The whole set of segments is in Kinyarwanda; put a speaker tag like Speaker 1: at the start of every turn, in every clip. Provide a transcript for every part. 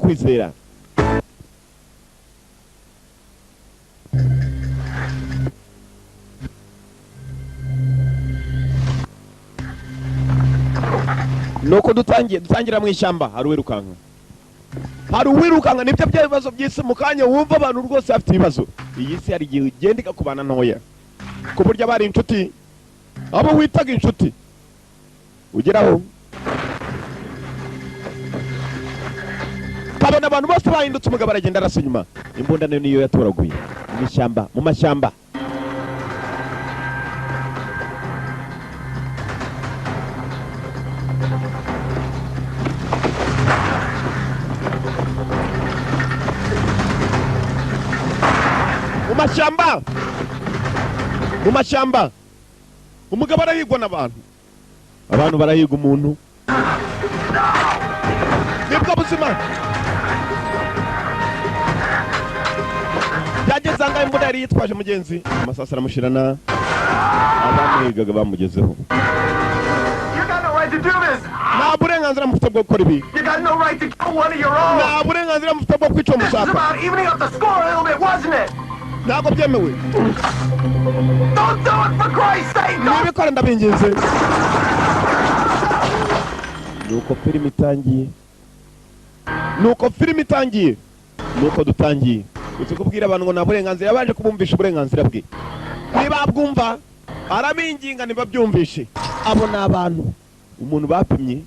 Speaker 1: kwizera. Nuko dutangira mu ishyamba hari uwirukanka nibyo byabibazo by'isi mu kanya wumva abantu rwose bafite ibibazo. Iyi si hari igihe ugenda ikakubana ntoya ku buryo abari inshuti abo witaga inshuti ugeraho kabona abantu bose bahindutse umugabo aragenda arasa inyuma imbunda niyo yatoraguye mu mashyamba. Mu mashyamba umugabo arahigwa n'abantu barahiga umuntu nibwo buzima byageze angahe imbunda yari yitwaje mugenzi amasasa aramushirana abamuhigaga bamugezeho. Nta burenganzira mufite bwo gukora ibi, nta burenganzira mufite bwo kwica umushaka, ntabwo byemewe. Nibikora ndabinginze. Nuko filime itangiye nuko dutangiye uzi kubwira abantu ngo nta burenganzira, yabaje kubumvisha uburenganzira bwe ntibabwumva arabinginga ntibabyumvishe. Abo ni abantu umuntu bapimye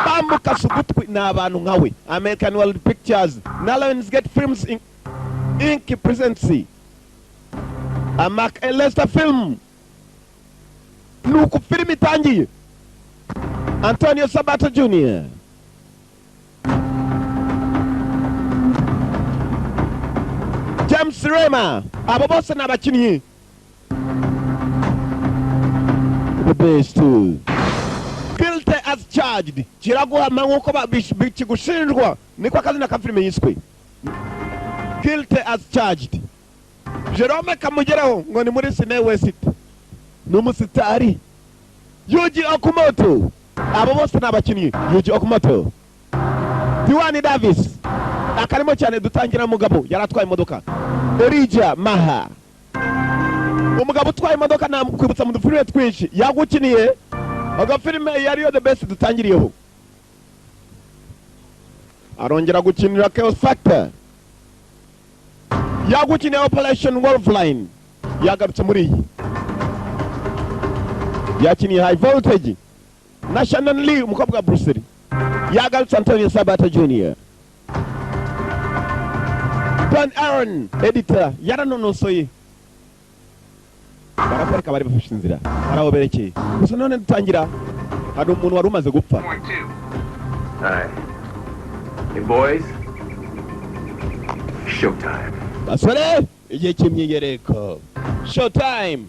Speaker 1: bamukase ugutwi ni abantu nkawe. American World Pictures na Lionsgate Films Inc. presents a Mark A. Lester film. Nuko filime itangiye Antonio Sabato Jr. James Remar abo bose ni abakinnyi the best. Guilty as charged kiraguhama nk'uko kigushinjwa niko akazina ka filime yiswe Guilty as charged. Jerome Kamugeraho ngo ni muri Cine West n'umusitari Yuji Okumoto abo bose ni abakinnyi. Yuji Okumoto, Diwani Davis akarimo cyane. Dutangira mugabo yaratwaye imodoka Elijah Maha, umugabo utwaye imodoka nakwibutsa mu dufilime twinshi yagukiniye agafilime yariyo the best dutangiriyeho. Arongera gukinira Chaos Factor, yagukiniye Operation Wolfline, yagarutse muri iyi yakiniye High Voltage na Shannon Lee umukobwa wa Bruce Lee, yagarutse Antonio Sabato Jr. Don Aaron editor yaranonosoye barakwereka bari bafashe inzira araho berekeye. Gusa none dutangira hari umuntu wari umaze gupfa.
Speaker 2: Hey boys, showtime.
Speaker 1: Basore igihe cy'imyigereko showtime.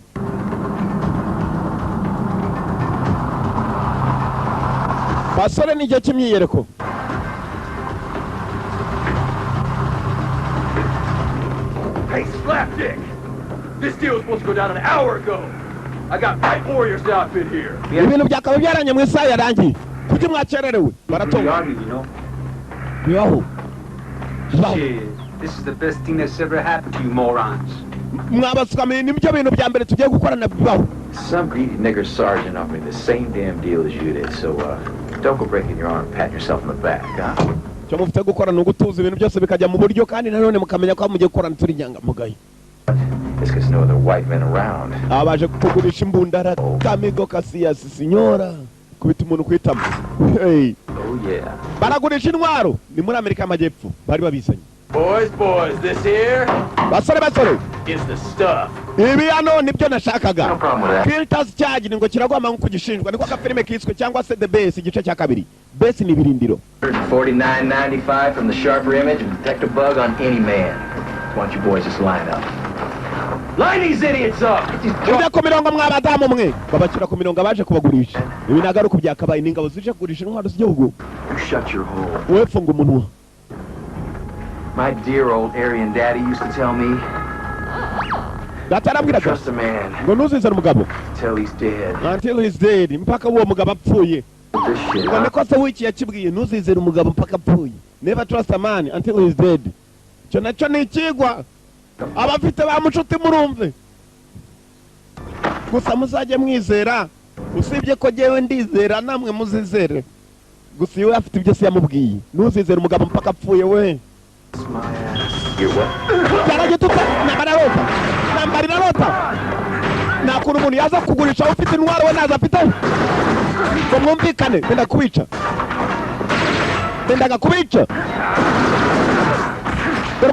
Speaker 1: Basore ni igihe cy'imyigereko.
Speaker 2: Hey, Slapdick! This deal was supposed to go down an hour ago. I got Fight Warriors outfit here.
Speaker 1: Ibintu byakaba byaranye mu isaha yarangiye kuki mwakererewe baratonga bibaho.
Speaker 2: This is the best thing that's ever happened to you morons.
Speaker 1: Mwabasukamiye nibyo bintu bya mbere tugiye gukorana bibaho.
Speaker 3: Some greedy nigger sergeant offered me the same damn deal as you did, so don't go breaking your arm patting yourself in the back, huh?
Speaker 1: Cyo mufite gukorana ugutuza ibintu byose bikajya mu buryo kandi nanone mukamenya ko mugiye gukorana turi nyangamugayo.
Speaker 3: It's because no other white men around.
Speaker 1: Abaje kugurisha imbundara Kamigo Casillas signora kubita umuntu kwitama. Hey.
Speaker 3: Oh yeah.
Speaker 1: Baragurisha intwaro ni muri Amerika y'Amajyepfo bari babisanye.
Speaker 2: Boys, this here
Speaker 1: Basore
Speaker 2: is the stuff.
Speaker 1: Ibi ano nibyo nashakaga.
Speaker 3: No problem with that.
Speaker 1: Filters charge ngo kiragwama nko kugishinjwa niko ka filime kiswe cyangwa se the base igice cya kabiri. Base ni birindiro.
Speaker 3: $49.95 from the sharper image and detect a bug on any man. Why don't you boys just line up?
Speaker 2: Line these idiots up.
Speaker 1: Ujya ku mirongo mwabadamu mwe babakira ku mirongo abaje kubagurisha. Ibi nagaruka byakabaye n'ingabo zije kugurisha intwaro z'igihugu.
Speaker 3: You shut your hole.
Speaker 1: Wewe funga umunwa.
Speaker 3: My dear old Aryan daddy used to tell me,
Speaker 1: Trust a man ngo ntuzizane umugabo
Speaker 3: until he's dead.
Speaker 1: Until he's dead. Mpaka uwo mugabo apfuye.
Speaker 3: This shit,
Speaker 1: ngo
Speaker 3: huh?
Speaker 1: niko se wiki yakibwiye ntuzizere umugabo mpaka apfuye. Never trust a man until he is dead. Cyo nacyo ni ikigwa abafite ba mucuti murumve. Gusa muzajye mwizera, usibye ko jewe ndizera namwe muzizere. Gusa iyo afite ibyo se yamubwiye ntuzizere umugabo mpaka apfuye we. Yaragituka nambarira lota nakuru umuntu yaza kugurisha ufite intwaro we naza afite ngo mwumvikane ndenda kubica dore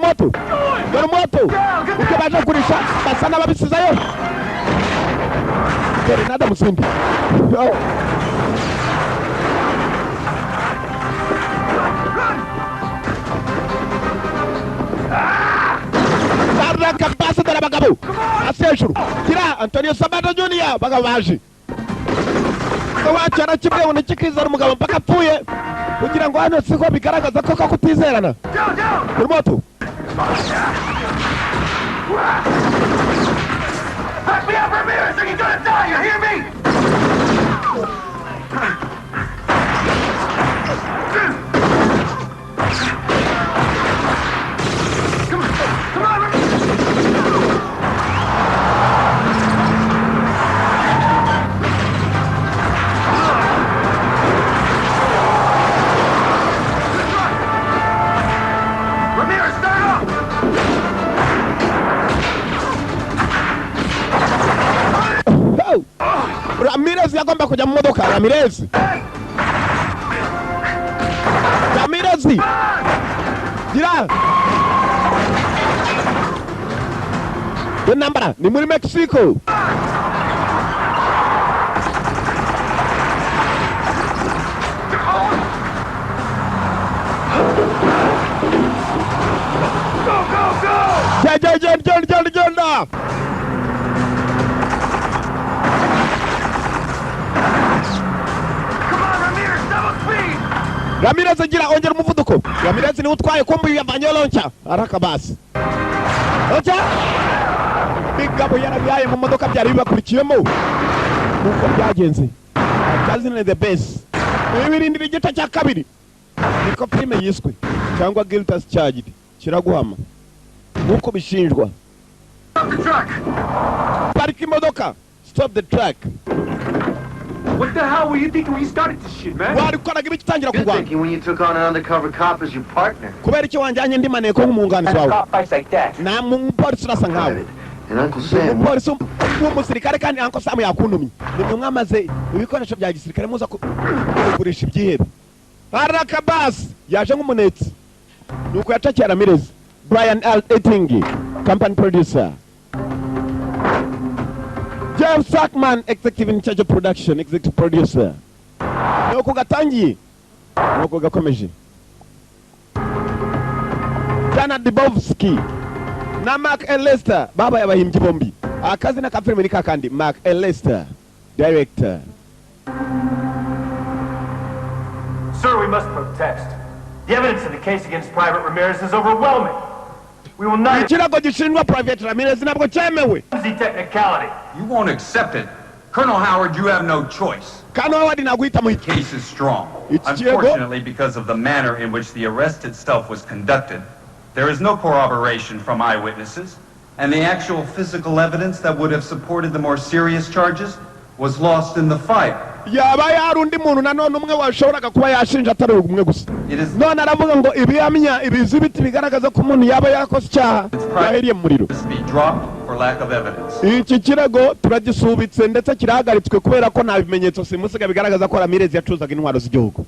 Speaker 1: moto uko baje kugurisha basa n'ababisizayo dore nada musindi kabasa dara bagabo asejuru kira Antonio Sabata Junior bagabo baje ko wacara kimwe ngo nikikizana umugabo mpaka apfuye kugira ngo hano siko bigaragaza ko kutizerana kurmoto
Speaker 2: Back me up, Ramirez, or you're gonna die, you hear me? Come on, Ramirez, start up!
Speaker 1: Ramirez yagomba kujya mu modoka. Ramirez gira nambara ni muri Mexico. John. Ramirez gira ongera umuvuduko. Ramirez ni utwaye kombi yavanye loncha araka basi. Loncha bigabo yarabiyaye mu modoka byari bibakurikiyemo nuko byagenze. Kazine the best. Ibirindira igita cya kabiri niko filime yiswe cyangwa guilty as charged kiraguhama nuko bishinjwa. Park imodoka. Stop the track.
Speaker 2: What the hell were you thinking when you started this shit, man?
Speaker 1: Wari koraga ibitangira
Speaker 3: You're
Speaker 1: kugwa.
Speaker 3: thinking when you took on an undercover cop as your partner.
Speaker 1: Kubera iki wanjanye ndi maneko nk'umwunganizi wawe.
Speaker 2: Cop fights like that.
Speaker 1: Na umupolisi urasa nkawe.
Speaker 3: And Uncle Sam.
Speaker 1: Umupolisi w'umusirikare kandi Uncle Sam yakuntumye. Nimwe mwamaze ibikoresho bya gisirikare muza kugurisha ibyihebe. Harakabas yaje nk'umunetsi. Nuko yacakiye Ramirez. Brian L. Ettingi, company producer. James Sackman, executive in charge of production, executive producer. Nuko gatangiye. Nuko gakomeje. Dana Dibovsky na Mark L. Lester baba yabahimbye bombi. Akazi na kafilme ni kakandi. Mark L. Lester, director.
Speaker 4: Sir, we must protest. The evidence in the case against Private Ramirez is overwhelming. We will not
Speaker 1: Ikirago gishinjwa Private Ramirez nabwo cyemewe.
Speaker 4: the technicality.
Speaker 5: You won't accept it. Colonel Howard, you have no choice.
Speaker 1: Kano Howard naguita mu
Speaker 5: The case is strong.
Speaker 1: It's Diego.
Speaker 5: Unfortunately, because of the manner in which the arrest itself was conducted, there is no corroboration from eyewitnesses, and the actual physical evidence that would have supported the more serious charges was lost in the fire.
Speaker 1: yaba yarundi muntu nanone umwe washoboraga kuba yashinja atari umwe gusa.
Speaker 5: It is
Speaker 1: None aravuga ngo ibihamya ibizibiti bigaragaza ko umuntu yaba yakoze icyaha yahiriye mu muriro.
Speaker 5: to be dropped for lack of evidence.
Speaker 1: Iki kirego turagisubitse ndetse kirahagaritswe kubera ko nta bimenyetso simusiga bigaragaza ko Ramirez yacuzaga intwaro z'igihugu.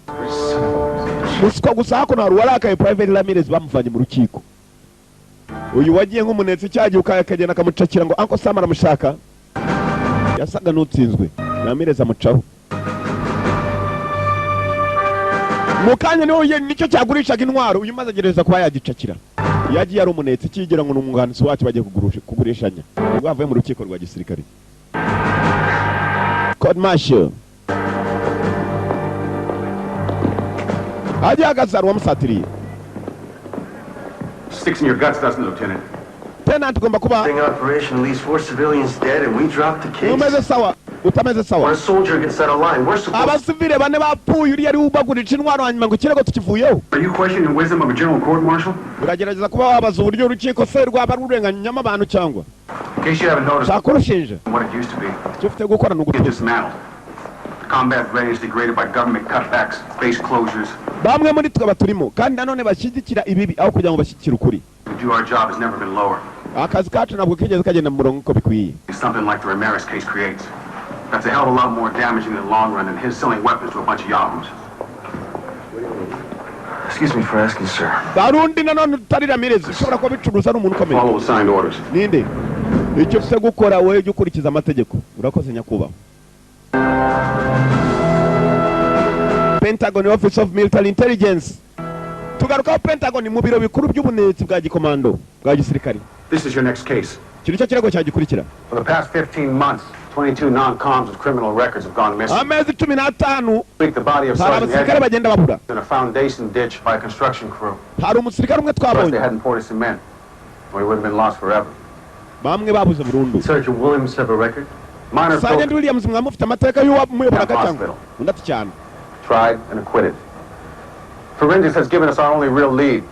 Speaker 1: Musiko gusa hako na warakaye Private Ramirez bamuvanye mu rukiko. Uyu wagiye nk'umunetsi cyagiye ukayakagena kamucakira ngo Uncle Sam aramushaka. Yasaga n'utsinzwe. Ramirez amucaho. Mukanya niho nicyo cyagurishaga intwaro uyu maze agereza kuba yagicakira. Yagiye ari umunetsi kigira ngo n'umwunganizi wacu bagiye kugurishanya. Ubwo avuye mu rukiko rwa gisirikare. Court martial. Haji agazarwa wamusatiriye.
Speaker 6: Sticks in your guts, doesn't it, Lieutenant?
Speaker 1: Tena tugomba kuba
Speaker 3: Operation, at least 4 civilians dead, and we dropped the case.
Speaker 1: numeze sawa. utameze sawa.
Speaker 4: When a soldier gets out of line, we're supposed
Speaker 1: Abasivile bane bapfuye uri yari ubagurira intwaro hanyuma ngo kirego tukivuyeho.
Speaker 4: Are you questioning the wisdom of a general court martial?
Speaker 1: Uragerageza kuba wabaza uburyo urukiko se rwaba rurenganya abantu cyangwa?
Speaker 4: In case you haven't noticed
Speaker 1: Sakurushinja.
Speaker 4: what it used to be.
Speaker 1: Cyufite gukora
Speaker 4: Get
Speaker 1: n'ugutuza.
Speaker 4: dismantled. Combat readiness degraded by government cutbacks, base closures.
Speaker 1: Bamwe muri twe baturimo kandi nanone bashyigikira ibibi aho kugira ngo bashyigikire ukuri.
Speaker 4: To do our job has never been lower.
Speaker 1: Akazi kacu ntabwo kigeze kagenda mu murongo uko bikwiye.
Speaker 4: Something like the Ramirez case creates. That's a hell of a lot more damaging in the long run than his selling weapons to a bunch of yahoos. Excuse me for asking, sir.
Speaker 1: Barundi nanone tutari Ramirez ushobora kuba bicuruza n'umuntu ukomeye.
Speaker 4: Follow the signed orders.
Speaker 1: Ninde? Icyo ufite gukora wewe ujye ukurikiza amategeko. Urakoze nyakubahwa. Pentagon Office of Military Intelligence. Tugaruka Pentagon mu biro bikuru by'ubunetsi bwa gikomando bwa gisirikare.
Speaker 4: This is your next case.
Speaker 1: Kiri cyo kirego cyagikurikira.
Speaker 4: For the past 15 months, 22 non-coms with criminal records have gone missing.
Speaker 1: Amezi 15
Speaker 4: The body of
Speaker 1: hari
Speaker 4: Sergeant
Speaker 1: abasirikare
Speaker 4: Edgar
Speaker 1: bagenda babura.
Speaker 4: in a foundation ditch by a construction crew.
Speaker 1: Hari umusirikare umwe
Speaker 4: Plus, they
Speaker 1: twabonye.
Speaker 4: hadn't poured cement, or he would have been lost forever.
Speaker 1: Bamwe babuze burundu.
Speaker 4: Sergeant Williams have a record. Minor
Speaker 1: Sergeant
Speaker 4: filter,
Speaker 1: Williams mwamufite amateka y'uwamuyoboraga cyangwa.
Speaker 4: Hospital.
Speaker 1: Undati cyane.
Speaker 4: tried and acquitted. Forensics has given us our only real lead.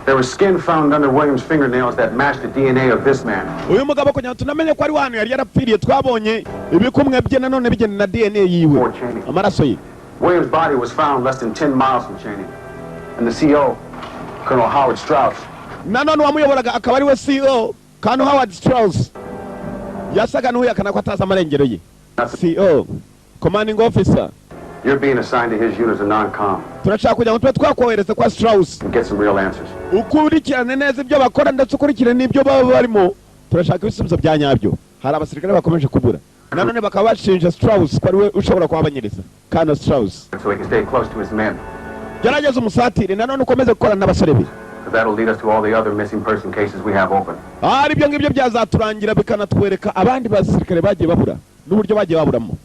Speaker 4: There was skin found under Williams' fingernails that matched the DNA of this man.
Speaker 1: Uyu mugabo kugira tunamenye ko ari wanu yari yarapfiriye twabonye ibikumwe bye nanone bigenda na DNA yiwe.
Speaker 4: Poor Cheney.
Speaker 1: Amaraso ye.
Speaker 4: Williams' body was found less than 10 miles from Cheney. And the CO, Colonel Howard Strauss,
Speaker 1: Nanone wamuyoboraga akaba ari we CEO Colonel Howard Strauss. Yasaga n'uyakana ko ataza amarengero ye. CEO Commanding Officer.
Speaker 4: you're being assigned to his unit as a non-com
Speaker 1: Turashaka kugira ngo tube twakohereza kwa Strauss.
Speaker 4: and get some real answers.
Speaker 1: Ukurikirane neza ibyo bakora ndetse ukurikirane n'ibyo baba barimo. Turashaka ibisubizo bya nyabyo. Hari abasirikare bakomeje kubura. Nanone bakaba bashinja Strauss ko ari we ushobora kubabanyiriza. Colonel Strauss.
Speaker 4: So he can stay close to his men.
Speaker 1: Gerageza umusatire nanone ukomeze gukorana n'abasore be.
Speaker 4: Because that'll lead us to all the other missing person cases we have open.
Speaker 1: Hari ibyo ngibyo byazaturangira bikanatwereka abandi basirikare bagiye babura n'uburyo bagiye baburamo.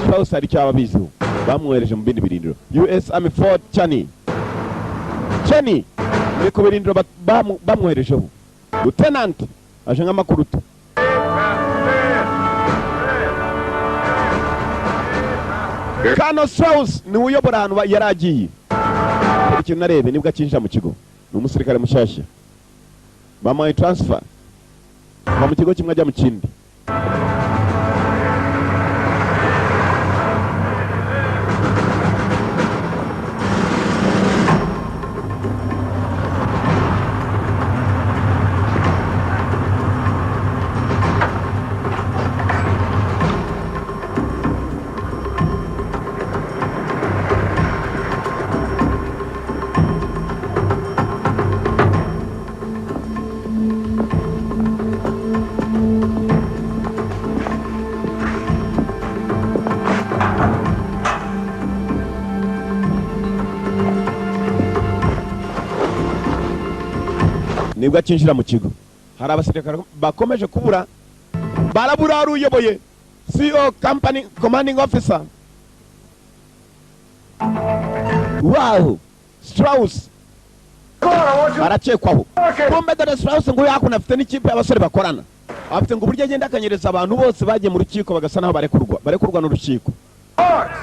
Speaker 1: Strauss hari icyo ababiziho. Bamwohereje mu bindi birindiro. US Army Fort Cheney. Cheney ni ku birindiro bamwoherejeho. Lieutenant aje nk'amakuruta. Colonel Strauss ni uyobora ahantu yari agiye. Ikintu narebe nibwo akinjira mu kigo. Ni umusirikare mushyashya. Bamuhaye transfer. Va mu kigo kimwe ajya mu kindi. Nibwo akinjira mu kigo. Hari abasirikare bakomeje kubura. Barabura ari uyoboye CEO Company Commanding Officer. Wow! Strauss barakekwaho. Kumbe dore Strauss ngo yakuna afite n'ikipe y'abasore bakorana. Afite ngo uburyo agenda akanyereza abantu bose bagiye mu rukiko bagasa naho barekurwa n'urukiko.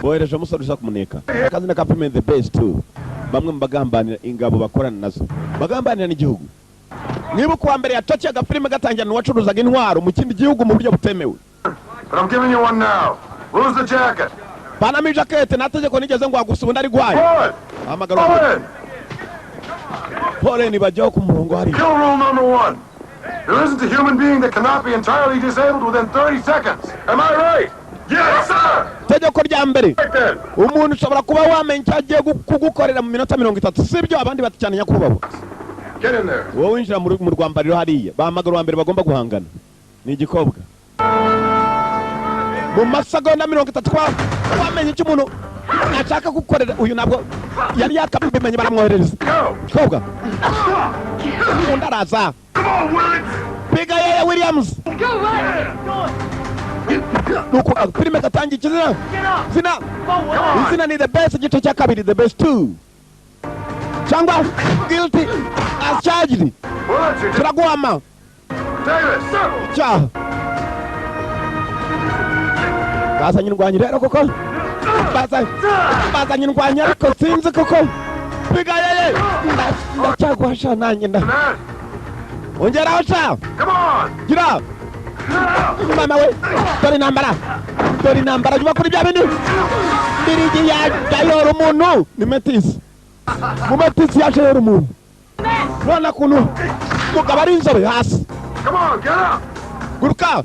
Speaker 1: Bohereje umusore uza kumuneka. Akazina ka Film the Best too. Bamwe mu bagambanira ingabo bakorana nazo. Bagambanira n'igihugu. Niba kuwa mbere yatokyaga filime gatangira n'uwacuruzaga intwaro mu kindi gihugu mu buryo butemewe.
Speaker 4: But I'm giving you one now. Lose the jacket.
Speaker 1: Panami jacket nategeko nigeze ngo agusubunda ari gwaye.
Speaker 4: Forward.
Speaker 1: Amagaro.
Speaker 4: Forward.
Speaker 1: Pole ni bajya ku murongo hari.
Speaker 4: Kill rule number 1. There isn't a human being that cannot be entirely disabled within 30 seconds. Am I right? Yes, sir.
Speaker 1: Tegeko rya mbere.
Speaker 4: Right then.
Speaker 1: Umuntu ushobora kuba wamenye cyagiye kugukorera mu minota 30. Sibyo abandi baticyane nyakubahwa.
Speaker 4: Get in there.
Speaker 1: Wowe winjira mu rwambariro hariya. Bahamagara wa mbere bagomba guhangana. Ni igikobwa. Mu masegonda 30 wamenye icyo umuntu ashaka gukorera uyu nabwo yari yakabimenye baramwohereza. Kobwa. Undi araza.
Speaker 4: Come on, Williams.
Speaker 1: Piga yeye Williams. Nuko filime gatangiye ikizina. Zina. Izina ni the best igice cya kabiri the best 2. Cyangwa guilty as charged.
Speaker 4: Well, that's your
Speaker 1: Turaguhama.
Speaker 4: Davis.
Speaker 1: Cyaha. bazanye indwanyi rero koko bazanye indwanyi ariko sinzi koko bigaye ndacyagwasha nanjye ongeraho sha gira mama we dore intambara nyuma kuri bya bindi mbirigi yayora umuntu ni Metis mu Metis yaje yora umuntu nona kuno mugabo ari inzobe hasi guruka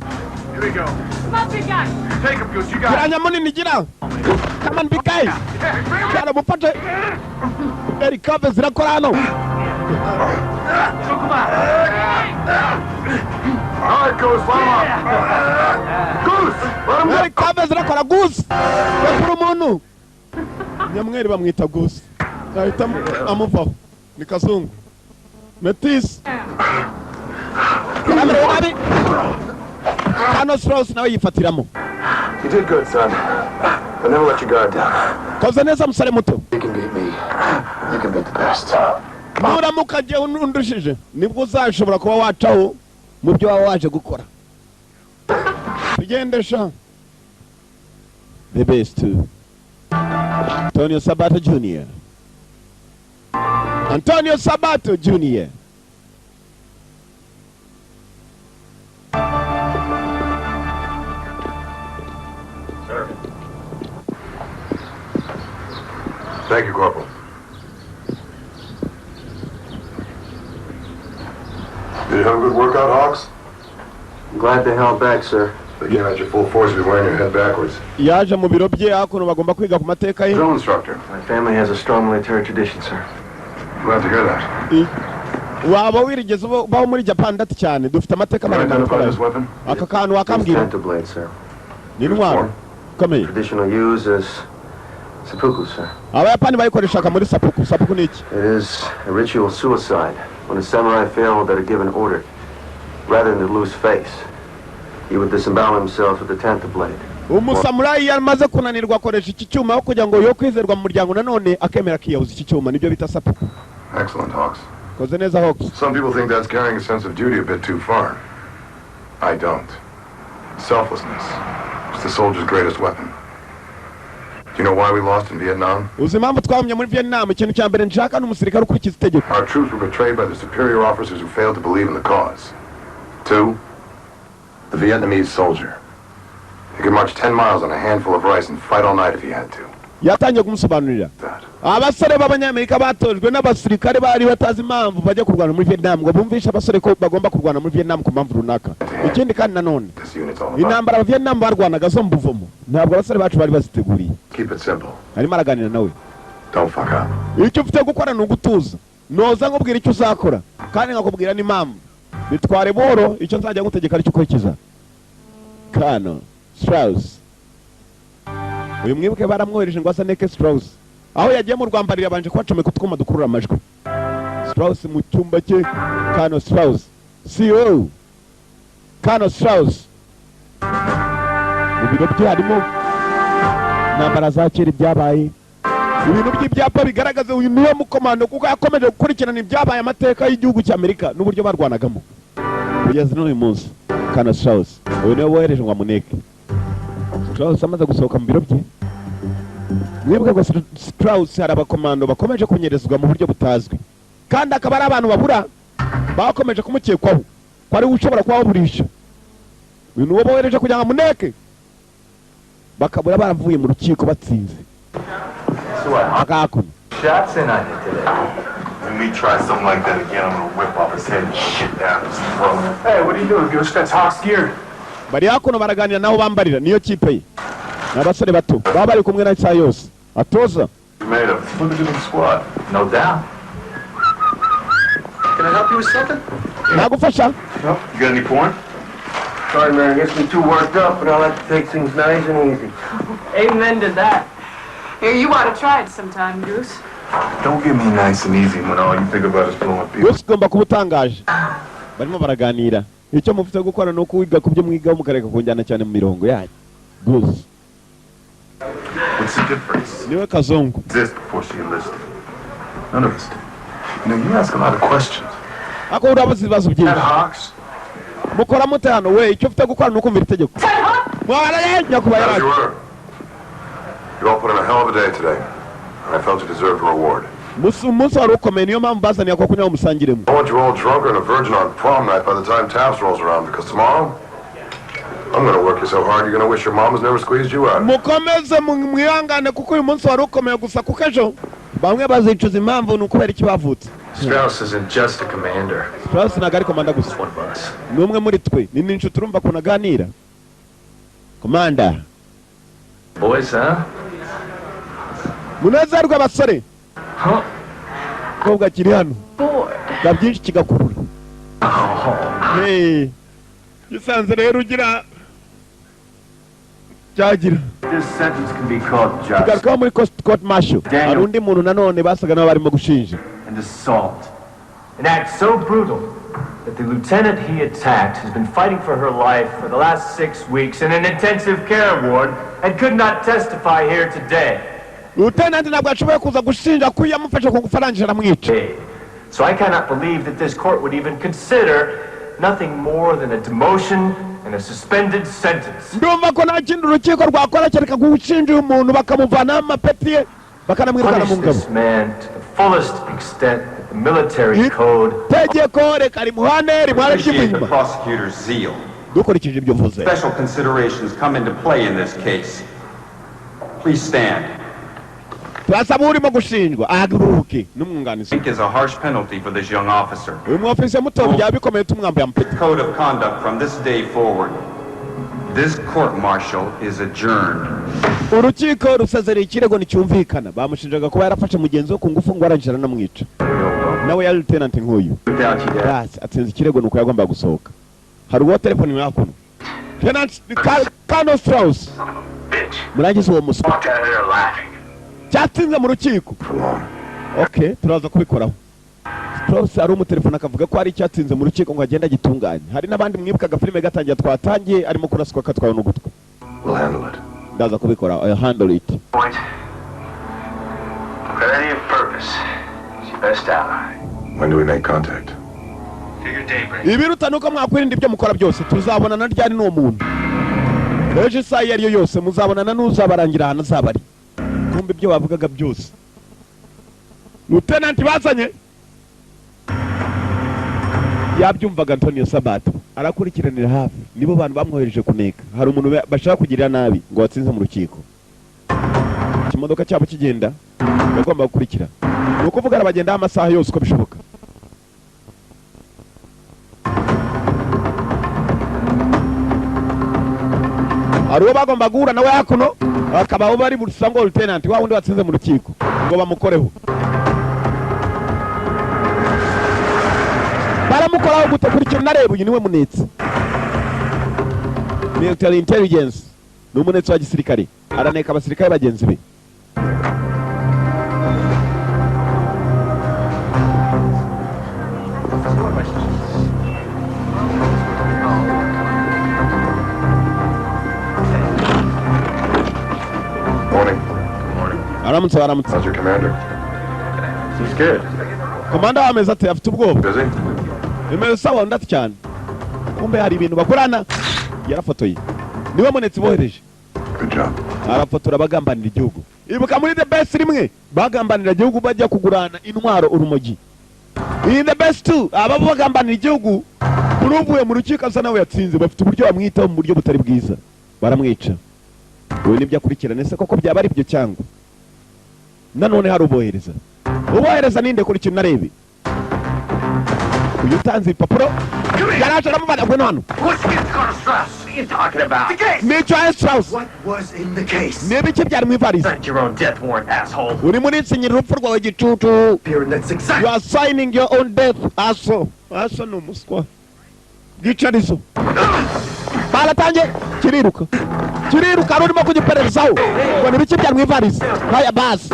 Speaker 1: kiranya munini gira come on big guy cyara mufate erikave zirakora hano
Speaker 4: Alright, Goose, let him up. Goose, let him
Speaker 1: Eric Chavez rakora Goose. Yakura umuntu. Nyamweri bamwita Goose. Ahita amuvaho. Ni kazungu. Metis. Kamera wabi. Kano Strauss nawe yifatiramo.
Speaker 4: You did good, son. But never let your guard down.
Speaker 1: Koze neza musare muto.
Speaker 4: You can beat me. You can beat the best.
Speaker 1: Nuramuka je undushije. Nibwo uzashobora kuba wacaho mu byo waba waje gukora. Tugendesha. The best too. Antonio Sabato Jr. Antonio Sabato Jr.
Speaker 4: Sir. Thank you, Corporal. Did you have a good workout, Hawks?
Speaker 6: I'm glad they held back, sir.
Speaker 4: They came at your full force if you're wearing your head backwards.
Speaker 1: Yaje mu biro bye hakuno bagomba kwiga ku mateka ye.
Speaker 4: Drill instructor.
Speaker 6: My family has a strong military tradition, sir.
Speaker 4: Glad to hear that.
Speaker 1: Waba wirigeze baho muri Japan ndati cyane dufite amateka
Speaker 4: Can you identify
Speaker 1: maremare.
Speaker 4: this weapon?
Speaker 1: Aka kantu
Speaker 6: It's
Speaker 1: wakambwira.
Speaker 6: Tento blade, sir.
Speaker 1: Ni intwaro. Komeye.
Speaker 6: Traditional use is seppuku, sir.
Speaker 1: Abayapani bayikoreshaga muri seppuku. Seppuku ni iki?
Speaker 6: It is a ritual suicide when a samurai failed at a given order. Rather than to lose face, he would disembowel himself with the Tento blade.
Speaker 1: Umusamurai yamaze kunanirwa akoresha iki cyuma aho kugira ngo yo kwizerwa mu muryango nanone akemera kiyahuza iki cyuma nibyo bita seppuku.
Speaker 4: Excellent, Hawks.
Speaker 1: Koze neza Hawks.
Speaker 4: Some people think that's carrying a sense of duty a bit too far. I don't. Selflessness is the soldier's greatest weapon. Do you know why we lost in Vietnam?
Speaker 1: Uzi impamvu twahumye muri Vietnam ikintu cya mbere nshaka n'umusirikare ukurikiza itegeko.
Speaker 4: Our troops were betrayed by the superior officers who failed to believe in the cause. 2, the Vietnamese soldier. He could march 10 miles on a handful of rice and fight all night if he had to.
Speaker 1: Yatangiye kumusobanurira. Abasore b'abanyamerika batojwe n'abasirikare bari batazi impamvu bajya kurwana muri Vietnam ngo bumvishe abasore ko bagomba kurwana muri Vietnam ku mpamvu runaka. Ikindi kandi nanone intambara Vietnam barwanaga zo mbuvomo ntabwo abasore bacu bari baziteguriye.
Speaker 4: Keep it simple.
Speaker 1: Arimo araganira nawe.
Speaker 4: Don't fuck up.
Speaker 1: Icyo ufite gukora ni ugutuza. Noza nkubwira icyo uzakora kandi nkakubwira n'impamvu. Bitware boro icyo nzajya ngutegeka aricyo ukurikiza. Kano Strauss. Uyu mwibuke baramwohereje ngo asaneke Strauss. Aho yagiye mu rwambarira banje kwacomeka utwuma dukurura amajwi. Strauss mu cyumba cye. Kano Strauss. CEO. Kano Strauss. Mu biro bye harimo nambara za kera byabaye. Ibintu by'ibyapa bigaragaza uyu niwe mukomando kuko yakomeje gukurikirana ibyabaye amateka y'igihugu cy'Amerika n'uburyo barwanagamo. Kugeza n'uyu munsi. Kano Strauss. Uyu niwe wohereje ngo amuneke. Strauss amaze gusohoka mu biro bye. Mwebwe ngo Strauss hari abakomando bakomeje kunyerezwa mu buryo butazwi. Kandi akaba ari abantu babura bakomeje kumukekwaho. Ko ari ushobora kubaburisha. Uyu niwe bohereje kugira ngo amuneke. Bakabura baravuye mu rukiko batsinze. Akakuno.
Speaker 3: Shots in on you today.
Speaker 4: When we try something like that again, I'm gonna whip off his head and shit down his throat.
Speaker 2: Hey, what are you doing, Goose? That's Hawk's gear.
Speaker 1: Bari hakuno baraganira naho bambarira niyo kipe ye. N'abasore bato baba bari kumwe na Sayos. Atoza.
Speaker 4: You made a flipping squad.
Speaker 3: No doubt. Can I help you with something?
Speaker 1: Nagufasha.
Speaker 4: You got any porn?
Speaker 6: Sorry, man, gets me too worked up, but I like to take things nice and easy.
Speaker 7: Amen to that. Here, you ought to try it sometime, Goose.
Speaker 4: Don't give me nice and easy when all you think about is blowing people.
Speaker 1: Goose gomba kubutangaje. Barimo baraganira. Icyo mufite gukora no kwiga kubyo mwigaho mukareka kunjyana cyane mu mirongo yanyu. Goose.
Speaker 4: What's the difference?
Speaker 1: Niwe kazungu.
Speaker 4: Exist before she enlisted. None of us did. You know, you ask a lot of questions.
Speaker 1: Ako urabaza ibibazo byinshi.
Speaker 4: Hawks?
Speaker 1: Mukora mute hano we icyo ufite gukora no kumvira itegeko. Nyakuba
Speaker 4: As
Speaker 1: yaraje.
Speaker 4: you were. You all put in a hell of a day today. And I felt you deserved a reward.
Speaker 1: Umunsi wari ukomeye niyo mpamvu bazaniye ako kunywa musangiremo.
Speaker 4: I want you all drunker and a virgin on prom night by the time Taps rolls around, because tomorrow, I'm gonna work you so hard you're gonna wish your mom has never squeezed you out.
Speaker 1: Mukomeze mwihangane kuko uyu munsi wari ukomeye gusa kuko ejo bamwe bazicuza impamvu ni ukubera iki bavutse.
Speaker 3: Strauss isn't just a commander.
Speaker 1: Strauss ntabwo ari komanda gusa.
Speaker 3: One of us.
Speaker 1: Ni umwe muri twe. Ni n'inshuti urumva ukuntu aganira. Komanda.
Speaker 3: Boys, huh?
Speaker 1: Munezerwe abasore.
Speaker 3: Huh?
Speaker 1: Kobwa kiri hano.
Speaker 7: Bored.
Speaker 1: Ga byinshi kigakurura. Hey. Gisanze rero ugira cyagira.
Speaker 6: This sentence can be called just
Speaker 1: Tugaruka muri court martial.
Speaker 6: Daniel.
Speaker 1: Hari undi muntu nanone basaga nabo barimo gushinja.
Speaker 6: an assault. An act so brutal that the lieutenant he attacked has been fighting for her life for the last 6 weeks in an intensive care ward and could not testify here today.
Speaker 1: Lieutenant ntabwo ashoboye kuza gushinja ko yamufashe ku gufarangije aramwica.
Speaker 6: So I cannot believe that this court would even consider nothing more than a demotion and a suspended sentence.
Speaker 1: Ndumva ko nta kindi urukiko rwakora kereka gushinja umuntu bakamuvanaho amapeti ye bakanamwirukana mu
Speaker 6: Punish
Speaker 1: ngabo.
Speaker 6: this man to the fullest extent that the military code.
Speaker 1: Tegeko reka rimuhane rimware
Speaker 5: Appreciate the
Speaker 1: ry'inyuma.
Speaker 5: prosecutor's zeal.
Speaker 1: Dukurikije ibyo mvuze.
Speaker 5: Special considerations come into play in this case. Please stand.
Speaker 1: Turasaba urimo gushinjwa ahaguruke n'umwunganizi.
Speaker 5: Think is a harsh penalty for this young officer.
Speaker 1: Uyu mwofisi muto byaba bikomeye tumwambuye amapeti.
Speaker 5: Code of conduct from this day forward. This court-martial is adjourned.
Speaker 1: Urukiko rusezereye ikirego nticyumvikana. Bamushinjaga kuba yarafashe mugenzi we ku ngufu ngo arangije aranamwica. Nawe yari lieutenant nk'uyu. Basi atsinze ikirego nuko yagomba gusohoka. Hari uwo telefone yakuno. Lieutenant Colonel Strauss. Murangiza uwo muswa.
Speaker 3: Walked out of there laughing.
Speaker 1: Cyatsinze mu rukiko. Okay, turaza kubikoraho. Strauss ari umutelefone akavuga ko hari icyatsinze mu rukiko ngo agenda gitunganye. Hari n'abandi mwibukaga filime gatangiye twatangiye arimo kuraswa katwawe n'ugutwi.
Speaker 4: We'll handle it.
Speaker 1: Ndaza kubikora. I handle it.
Speaker 3: Point. For any purpose, it's your best ally.
Speaker 4: When do we make contact?
Speaker 3: Figure daybreak.
Speaker 1: Ibiruta nuko mwakwirinda ibyo mukora byose. Tuzabonana ryari n'uwo muntu. Ejo isaha iyo ariyo yose muzabonana n'uzabarangira ahantu azaba ari. Kumbe ibyo bavugaga byose. Lieutenant bazanye yabyumvaga Antonio Sabato arakurikiranira hafi nibo bantu bamwohereje kuneka. Hari umuntu bashaka kugirira nabi ngo watsinze mu rukiko. Ikimodoka cyabo kigenda bagomba gukurikira. Nuko vuga abagenda amasaha yose uko bishoboka. Ari bagomba guhura nawe hakuno akabaho bari busango lieutenant wa wundi watsinze mu rukiko ngo bamukoreho. Baramukoraho gutekurikira nareba uyu niwe munetse. Military intelligence ni umunetse wa gisirikare araneka abasirikare bagenzi be.
Speaker 4: Morning.
Speaker 1: Aramutse aramutse.
Speaker 4: How's your commander?
Speaker 6: He's good.
Speaker 1: Komanda wameze ati afite ubwoba.
Speaker 4: Busy?
Speaker 1: Imeze sawa ndati cyane. Kumbe hari ibintu bakorana yarafotoye. Niwe munetse bohereje.
Speaker 4: Good job.
Speaker 1: Arafotora bagambanira igihugu. Ibuka muri the best rimwe bagambanira igihugu bajya kugurana intwaro urumogi. In the best too aba bagambanira igihugu kuruvuye mu rukiko asa nawe yatsinze bafite uburyo bamwitaho mu buryo butari bwiza. Baramwica. Wewe nibyo akurikirana se koko byaba ari byo cyangwa. Nanone hari ubohereza. Ubohereza ninde kuri kintu narebe. Uyu tanze ipapuro. Yaraje aramubana gwe none.
Speaker 3: What's against Colonel Strauss? What are you talking about? The case!
Speaker 1: Nicho Strauss.
Speaker 3: What was in the case?
Speaker 1: Nibe cyo byari mu ivarisi.
Speaker 3: Sign your own death warrant, asshole.
Speaker 1: Uri muri sinyira urupfu rwawe gicucu.
Speaker 3: Here, and that's
Speaker 1: You
Speaker 3: exactly...
Speaker 1: are signing your own death. Aso no muswa. Gicarizo. Balatange kiriruka. Kiriruka arimo kugiperezaho. Ngo nibiki byari mu ivarisi. Haya basi.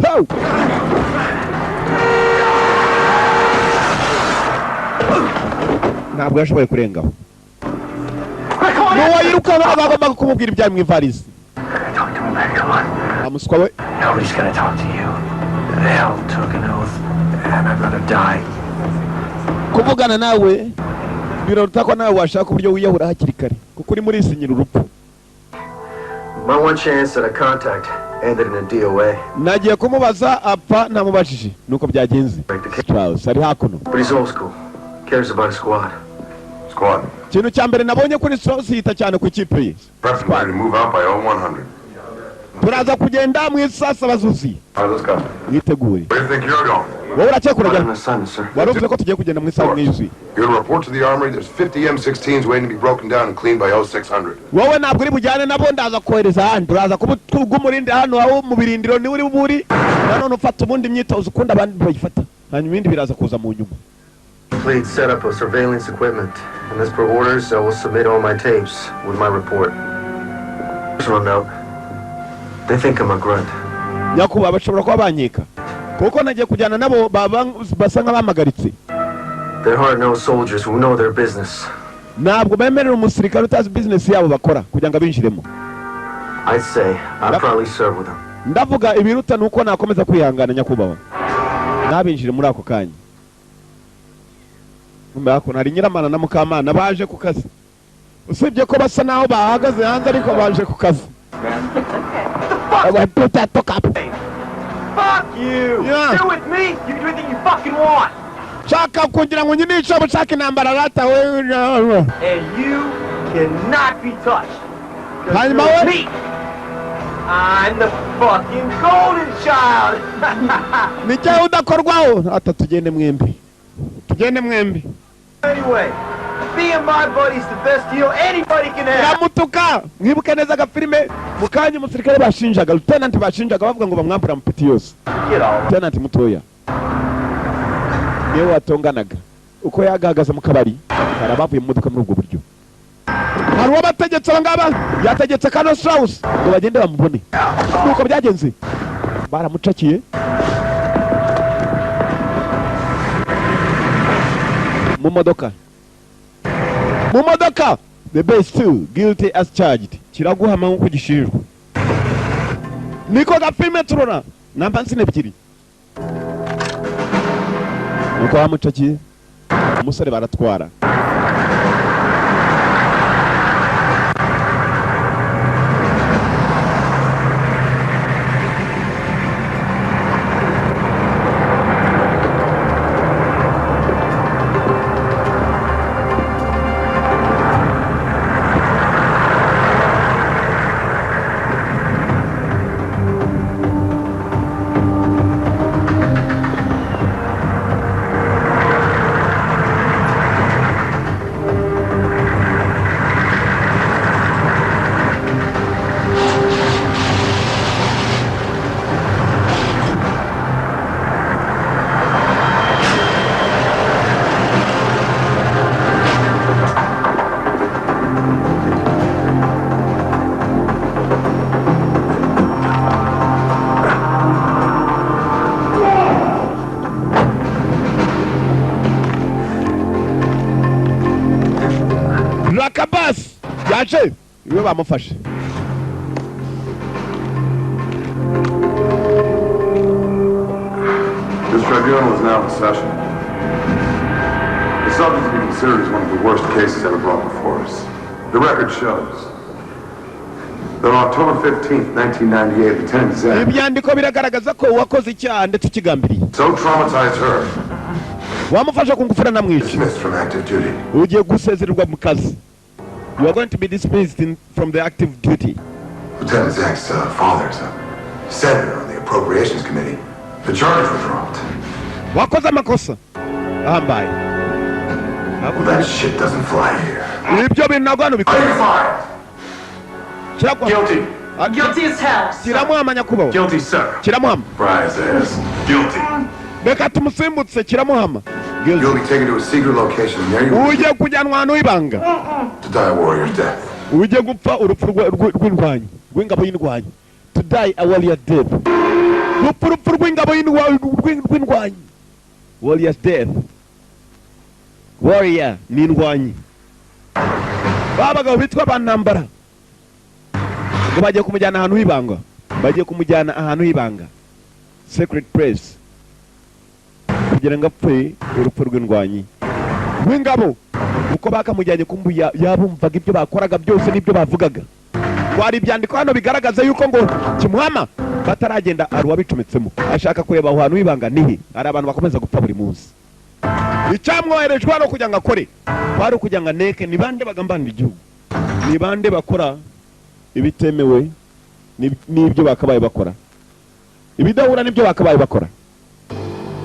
Speaker 1: Oh. Ntabwo yashoboye kurengaho. Nuwo yiruka bagomba kumubwira ibyari mu ivarisi.
Speaker 3: Talk to him, man. Come on.
Speaker 1: Amuswa we.
Speaker 3: Nobody's gonna talk to you. Hell took an oath, and I'd rather die.
Speaker 1: Kuvugana nawe biraruta ko nawe washaka uburyo wiyahura hakiri kare kuko uri muri isinyira urupfu.
Speaker 8: My one chance at a contact ended in a DOA.
Speaker 1: Nagiye kumubaza apfa namubajije nuko byagenze. Strauss ari hakuno.
Speaker 8: But he's old school. Cares about a squad.
Speaker 4: Squad.
Speaker 1: Kintu cyambere nabonye kuri Strauss yita cyane ku kipe ye.
Speaker 4: Press ready to move out by 0100.
Speaker 1: Turaza kugenda mu isasa bazuzi.
Speaker 4: All right, let's go.
Speaker 1: Yiteguye.
Speaker 4: Where do you think you're going?
Speaker 1: Wowe urakekura
Speaker 8: On
Speaker 1: jya.
Speaker 8: assignment, sir.
Speaker 1: Waruvuze ko tugiye kugenda mu isasa mw'izuye.
Speaker 4: You're to report to the armory. There's 50 M16s waiting to be broken down and cleaned by 0600.
Speaker 1: Wowe ntabwo uri bujyane nabo ndaza kohereza handi. Uraza kubumurinde hano aho mu birindiro ni uri buri. Nanone ufata ubundi imyitozo ukunda abandi bayifata. Hanyuma ibindi biraza kuza mu nyuma.
Speaker 8: Please set up a surveillance equipment. And as per orders, I will submit all my tapes with my report. Personal note. They think I'm a grunt.
Speaker 1: Nyakuba bashobora kuba banyika. Kuko nagiye kujyana nabo basa nk'abamagaritse.
Speaker 8: They're hard-nosed soldiers who know their business.
Speaker 1: Ntabwo bemerera umusirikare utazi business yabo bakora kugira ngo abinjiremo.
Speaker 8: I'd say I'd probably serve with them.
Speaker 1: Ndavuga ibiruta nuko nakomeza kwihangana nyakubaho. Nabinjire muri ako kanya. Mbako nari Nyiramana na Mukamana baje ku kazi. Usibye ko basa naho bahagaze hanze ariko baje ku kazi.
Speaker 6: Fuck you!
Speaker 1: Yeah.
Speaker 6: Stay with me! You can do anything you fucking want!
Speaker 1: Chaka kugira ngo nyinisha bushaka intambara rata we.
Speaker 6: And you cannot be touched. 'Cause
Speaker 1: Hanyuma
Speaker 6: you're
Speaker 1: we?
Speaker 6: me! I'm the fucking golden child!
Speaker 1: Nicyo udakorwaho ata tugende mwembi. Tugende mwembi.
Speaker 6: Anyway, being my buddy's the best deal anybody can have!
Speaker 1: Ramutuka mwibuke neza agafilime mukanya umusirikare bashinjaga lieutenant bashinjaga bavuga ngo bamwambura mupiti yose.
Speaker 6: Get all
Speaker 1: Lieutenant mutoya niwe watonganaga uko yagahagaze mu kabari karabavuye mu modoka muri ubwo buryo. Hari uwabategetse abangaba yategetse Colonel Strauss ngo bagende bamubone. Nuko byagenze baramucakiye mu modoka. The base 2 guilty as charged. Kiraguhama nko gishinjwa. Niko gafilme turona namba nsine ebyiri. Nuko bamucakiye umusore baratwara. Rakabas yaje iwe bamufashe.
Speaker 4: This tribunal is now in session. The subject to be considered is one of the worst cases ever brought before us. The record shows that on October 15th, 1998, Lieutenant Zach
Speaker 1: Ibyandiko biragaragaza ko wakoze icyaha ndetse ukigambiriye.
Speaker 4: so traumatized her,
Speaker 1: Wamufasha kungufura na mwici.
Speaker 4: dismissed from active duty.
Speaker 1: Ugiye gusezererwa mu kazi. You are going to be dismissed from the active duty.
Speaker 4: Lieutenant Zach's father's a senator on the Appropriations Committee. The charges were dropped.
Speaker 1: Wakoze amakosa. Ahambaye.
Speaker 4: That shit doesn't fly here.
Speaker 1: Ibyo bintu ntabwo hano bikora.
Speaker 4: Fired.
Speaker 7: Guilty as hell.
Speaker 1: Kiramuhama nyakubaho.
Speaker 4: Guilty, sir.
Speaker 1: Kiramuhama.
Speaker 4: Fry's ass. Guilty.
Speaker 1: Reka tumusimbutse kiramuhama.
Speaker 4: You'll be taken to a secret location and there you will
Speaker 1: Uje kujyanwa ahantu h'ibanga.
Speaker 4: to die a warrior's death.
Speaker 1: Uje gupfa urupfu rw'indwanyi. Rw'ingabo y'indwanyi. To die a warrior's death. Urupfu rw'ingabo y'indwanyi. Warrior's death. Warrior ni indwanyi. Babagabo bitwa bantambara. Ngo bagiye kumujyana ahantu h'ibanga. Bagiye kumujyana ahantu h'ibanga. Secret place. Kugira ngo apfe urupfu rw'indwanyi. Rw'ingabo uko bakamujyanye kumbu yabumvaga ibyo bakoraga byose n'ibyo bavugaga. Wari ibyandiko hano bigaragaza yuko ngo Kimuhama bataragenda ari wabicometsemo ashaka kureba aho hantu ibanga nihe. Ari abantu bakomeza gupfa buri munsi. Icyamwoherejwe hano kugira ngo akore kwari kugira ngo aneke ni bande bagambanira igihugu, ni bande bakora ibitemewe n'ibyo bakabaye bakora, ibidahura n'ibyo bakabaye bakora.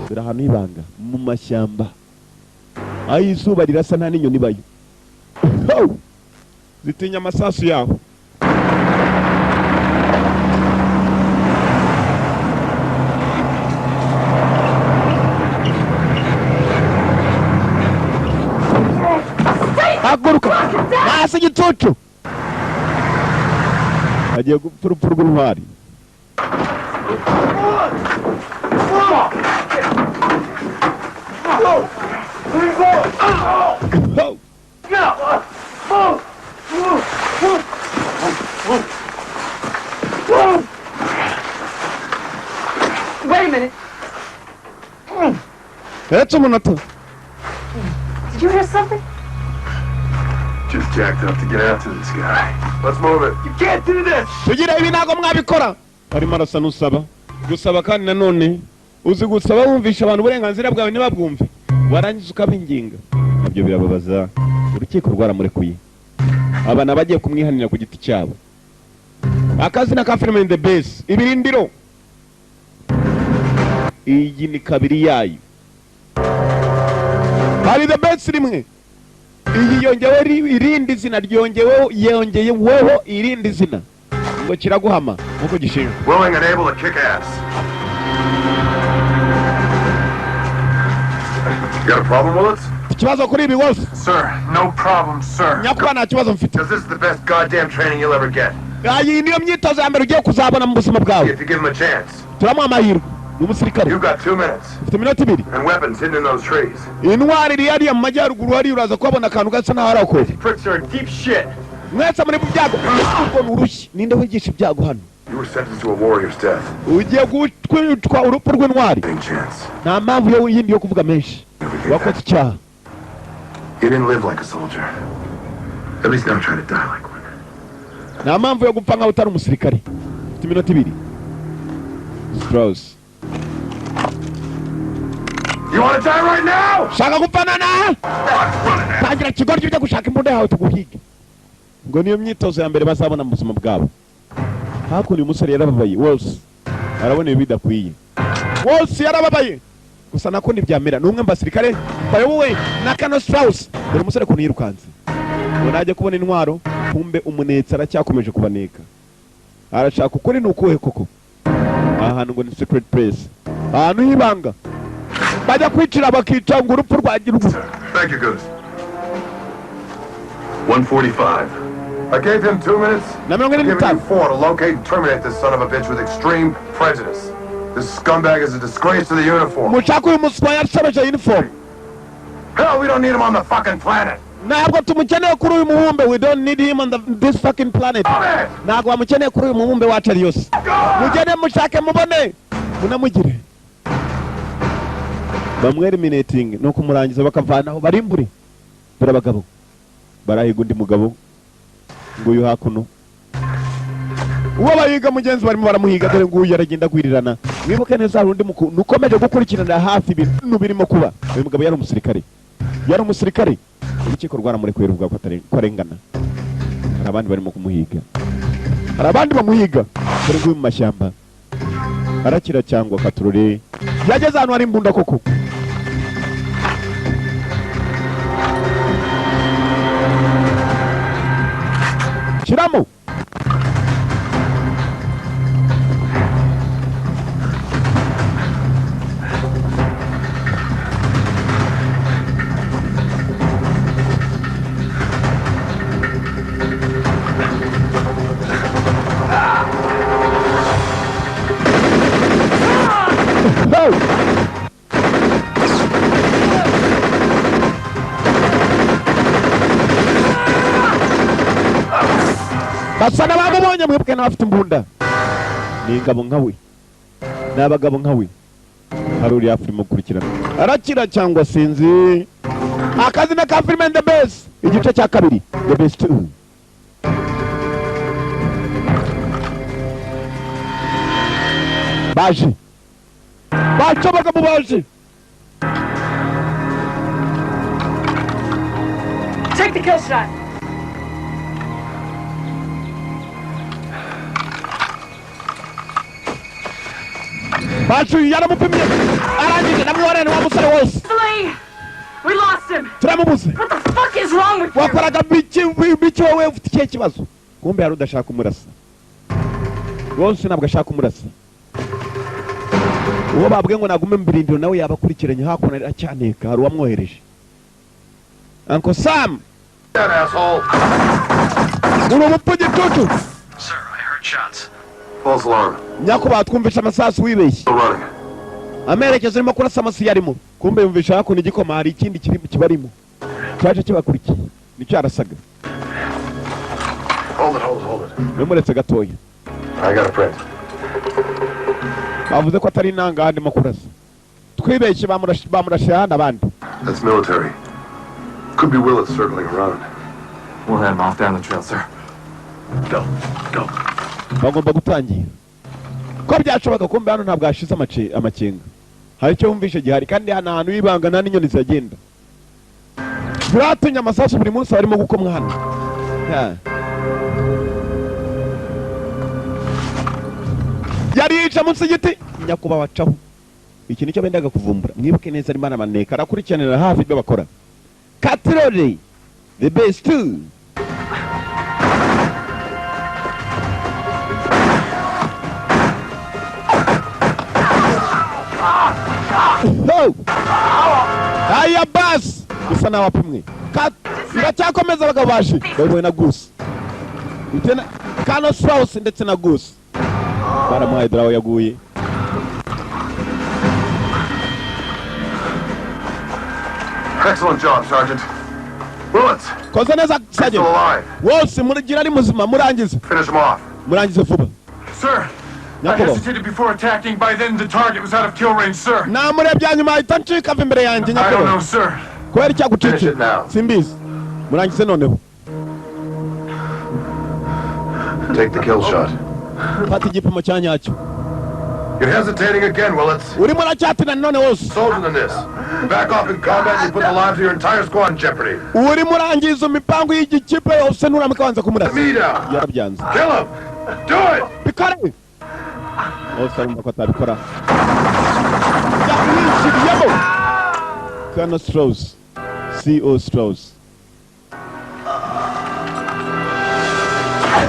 Speaker 1: Bira hano ibanga mu mashyamba aho izuba rirasa nta n'inyoni bayo zitinya amasasu yaho. Haguruka hasi igicucu agiye gupfa urupfu rw'intwari.
Speaker 7: Wait a minute.
Speaker 1: That's a minute.
Speaker 7: Did you hear something?
Speaker 4: Just jacked up to get out to this guy. Let's move it.
Speaker 2: You can't do this!
Speaker 1: Tugira ibi ntago mwabikora. Arimo arasa n'usaba gusaba kandi nanone uzi gusaba wumvisha abantu uburenganzira bwawe ntibabwumve warangiza ukabinginga. Ibyo birababaza. Urukiko rwaramurekuye abana bagiye kumwihanira ku giti cyabo. Akazina ka filime in the base ibirindiro iyi ni kabiri yayo. Hari the base rimwe iyi yongewe irindi zina ryongeweho yongeyeho irindi zina ngo Kiraguhama nkuko gishinzwe.
Speaker 4: Willing and able to kick ass. You got a problem, Willis?
Speaker 1: Ikibazo kuri ibi wose?
Speaker 4: Sir, no problem, sir.
Speaker 1: Nyakubahwa nta kibazo mfite.
Speaker 4: Because this is the best goddamn training you'll ever get.
Speaker 1: Iyi niyo myitozo ya mbere ugiye kuzabona mu buzima bwawe.
Speaker 4: If you give him a chance.
Speaker 1: Turamuha amahirwe. Ni umusirikare.
Speaker 4: You've got 2 minutes.
Speaker 1: Ufite iminota 2.
Speaker 4: And weapons hidden in those trees.
Speaker 1: Intwari iri hariya mu majyaruguru hari uraza kubona akantu gasa naho ari ako.
Speaker 2: Pricks are in deep shit.
Speaker 1: Mwese muri byago ubwo nurushyi ninde wigisha ibyago hano?
Speaker 4: You were sentenced to a warrior's death.
Speaker 1: Ugiye kwitwa urupfu rw'intwari. Nta mpamvu yo yindi yo kuvuga menshi. Wakoze icyaha.
Speaker 4: You didn't live like a soldier. At least never try to die like one.
Speaker 1: Nta mpamvu yo gupfa nkaho utari umusirikare. Ufite iminota 2. Strauss.
Speaker 4: You want to die right now?
Speaker 1: Shaka gupana na? Tangira kigoryi ujya gushaka imbunda yawe tuguhige. Ngo niyo myitozo ya mbere bazabona mu buzima bwabo. Hakuno umusore yarababaye Wolves. Arabona ibidakwiye. Wolves yarababaye. Gusa nako ntibyamera numwe mbasirikare bayobowe na Kano Strauss. Dore umusore kuntu yirukanze. Ngo najye kubona intwaro kumbe umunetsa aracyakomeje kubaneka. Arashaka ukuri nukuhe koko. Ahantu ngo ni secret place. Ahantu hibanga. Bajya kwicira bakica ngo urupfu rwagira ubu.
Speaker 4: Thank you, Goose. 1:45. I gave him 2 minutes.
Speaker 1: Na mirongo ine
Speaker 4: Giving you
Speaker 1: n'itanu.
Speaker 4: 4 to locate and terminate this son of a bitch with extreme prejudice. This scumbag is a disgrace to the uniform.
Speaker 1: Mushaka uyu muswa yasabeje uniform.
Speaker 4: Hell, we don't need him on the fucking planet.
Speaker 1: Ntabwo tumukeneye kuri uyu mubumbe. We don't need him on this fucking planet. Ntabwo bamukeneye kuri uyu mubumbe wacu ari yose. Mugene mushake mubone munamugire. Bamwe eliminating no kumurangiza bakavanaho barimbure. Dore abagabo barahiga undi mugabo ngo uyu hakuno uwo bayiga mugenzi barimo baramuhiga dore ngo uyu yaragenda kwirirana. Mwibuke neza undi nukomeje gukurikirana hafi ibintu birimo kuba. Uyu mugabo yari umusirikare. Urukiko rwaramurekuye ruvuga ko arengana. Hari abandi barimo kumuhiga. Hari abandi bamuhiga dore ngo uyu mu mashyamba arakira cyangwa katurore yageze ahantu hari imbunda koko. Shiramo basana bamubonye mwebwe n'abafite imbunda. Ni ingabo nkawe n'abagabo nkawe hari uri hafi urimo gukurikirana arakira cyangwa sinzi akazina ka filime The Best igice cya kabiri The Best 2. baje bacobaga mu baje.
Speaker 7: Take the kill shot.
Speaker 1: baje yaramupimye arangije namworene wa musore wose.
Speaker 7: Flee! We lost him.
Speaker 1: turamubuze.
Speaker 7: What the fuck is wrong with you?
Speaker 1: wakoraga biki wowe ufite ikihe kibazo? kumbe yari udashaka kumurasa. wose ntabwo ashaka kumurasa. uwo babwiye ngo nagume mbirindiro nawe yabakurikiranye hakuno acyaneka hari uwamwohereje. Uncle Sam.
Speaker 4: That asshole.
Speaker 1: uri umupugitutu.
Speaker 9: Sir, I heard shots.
Speaker 4: False alarm.
Speaker 1: nyako batwumvisha amasasu wibeshye.
Speaker 4: Still running.
Speaker 1: amerekezo arimo kurasa amasi yarimo. kumbe yumvisha hakuno igikoma hari ikindi kibarimo. cyaje kibakurikiye nicyo yarasaga.
Speaker 4: Hold it.
Speaker 1: wemuretse gatoya.
Speaker 4: I got a print.
Speaker 1: bavuze ko atari intanga ndimo kurasa. twibeshye bamurashe ahandi abandi.
Speaker 4: That's military. Could be Willits circling around.
Speaker 6: We'll head him off down the trail, sir.
Speaker 4: Go.
Speaker 1: bagomba gutangira ko byashoboka. kumbe hano ntabwo hashize amakenga. hari icyo wumvishe gihari kandi hano ahantu y'ibanga nta n'inyoni zagenda. biratunye amasasu buri munsi barimo gukomwa hano. yari yica munsi y'igiti nyakuba wacaho. iki nicyo bendaga kuvumbura. mwibuke neza ari maneka arakurikiranira hafi ibyo bakora. Katirore The Best 2. aya basi bisa nawe apimwe. iracyakomeza abagabo baje bayobowe na Goose. Kano Strauss ndetse na Goose baramuhaye draw yaguye.
Speaker 4: Excellent job, Sergeant. Bullets.
Speaker 1: koze neza
Speaker 4: Still
Speaker 1: Sergeant.
Speaker 4: alive.
Speaker 1: wose murigira ari muzima murangize.
Speaker 4: Finish him off.
Speaker 1: murangize vuba.
Speaker 2: Sir, I
Speaker 1: Nyakuba.
Speaker 2: hesitated before attacking. By then, the target was out of kill range, sir.
Speaker 1: namurebye hanyuma ahita ncika ava imbere yanjye
Speaker 2: I don't know,
Speaker 1: Nyakuba.
Speaker 2: sir.
Speaker 1: kubera icyagucitse
Speaker 4: Finish it now.
Speaker 1: simbizi. murangize noneho.
Speaker 4: Take the kill shot.
Speaker 1: fata igipimo cya nyacyo.
Speaker 4: You're hesitating again, Willits.
Speaker 1: urimo uracyatina none wose.
Speaker 4: Soldier than this. Back off in combat and you put the lives of your entire squad in jeopardy.
Speaker 1: urimo urangiza imipango y'igikipe yose nuramuka wanza
Speaker 4: Let
Speaker 1: kumurasa.
Speaker 4: me down.
Speaker 1: yarabyanze.
Speaker 4: Kill him. Do it.
Speaker 1: bikore. wose arumva ko atabikora. yamwishyiriyemo. Colonel Strauss. C.O. Strauss.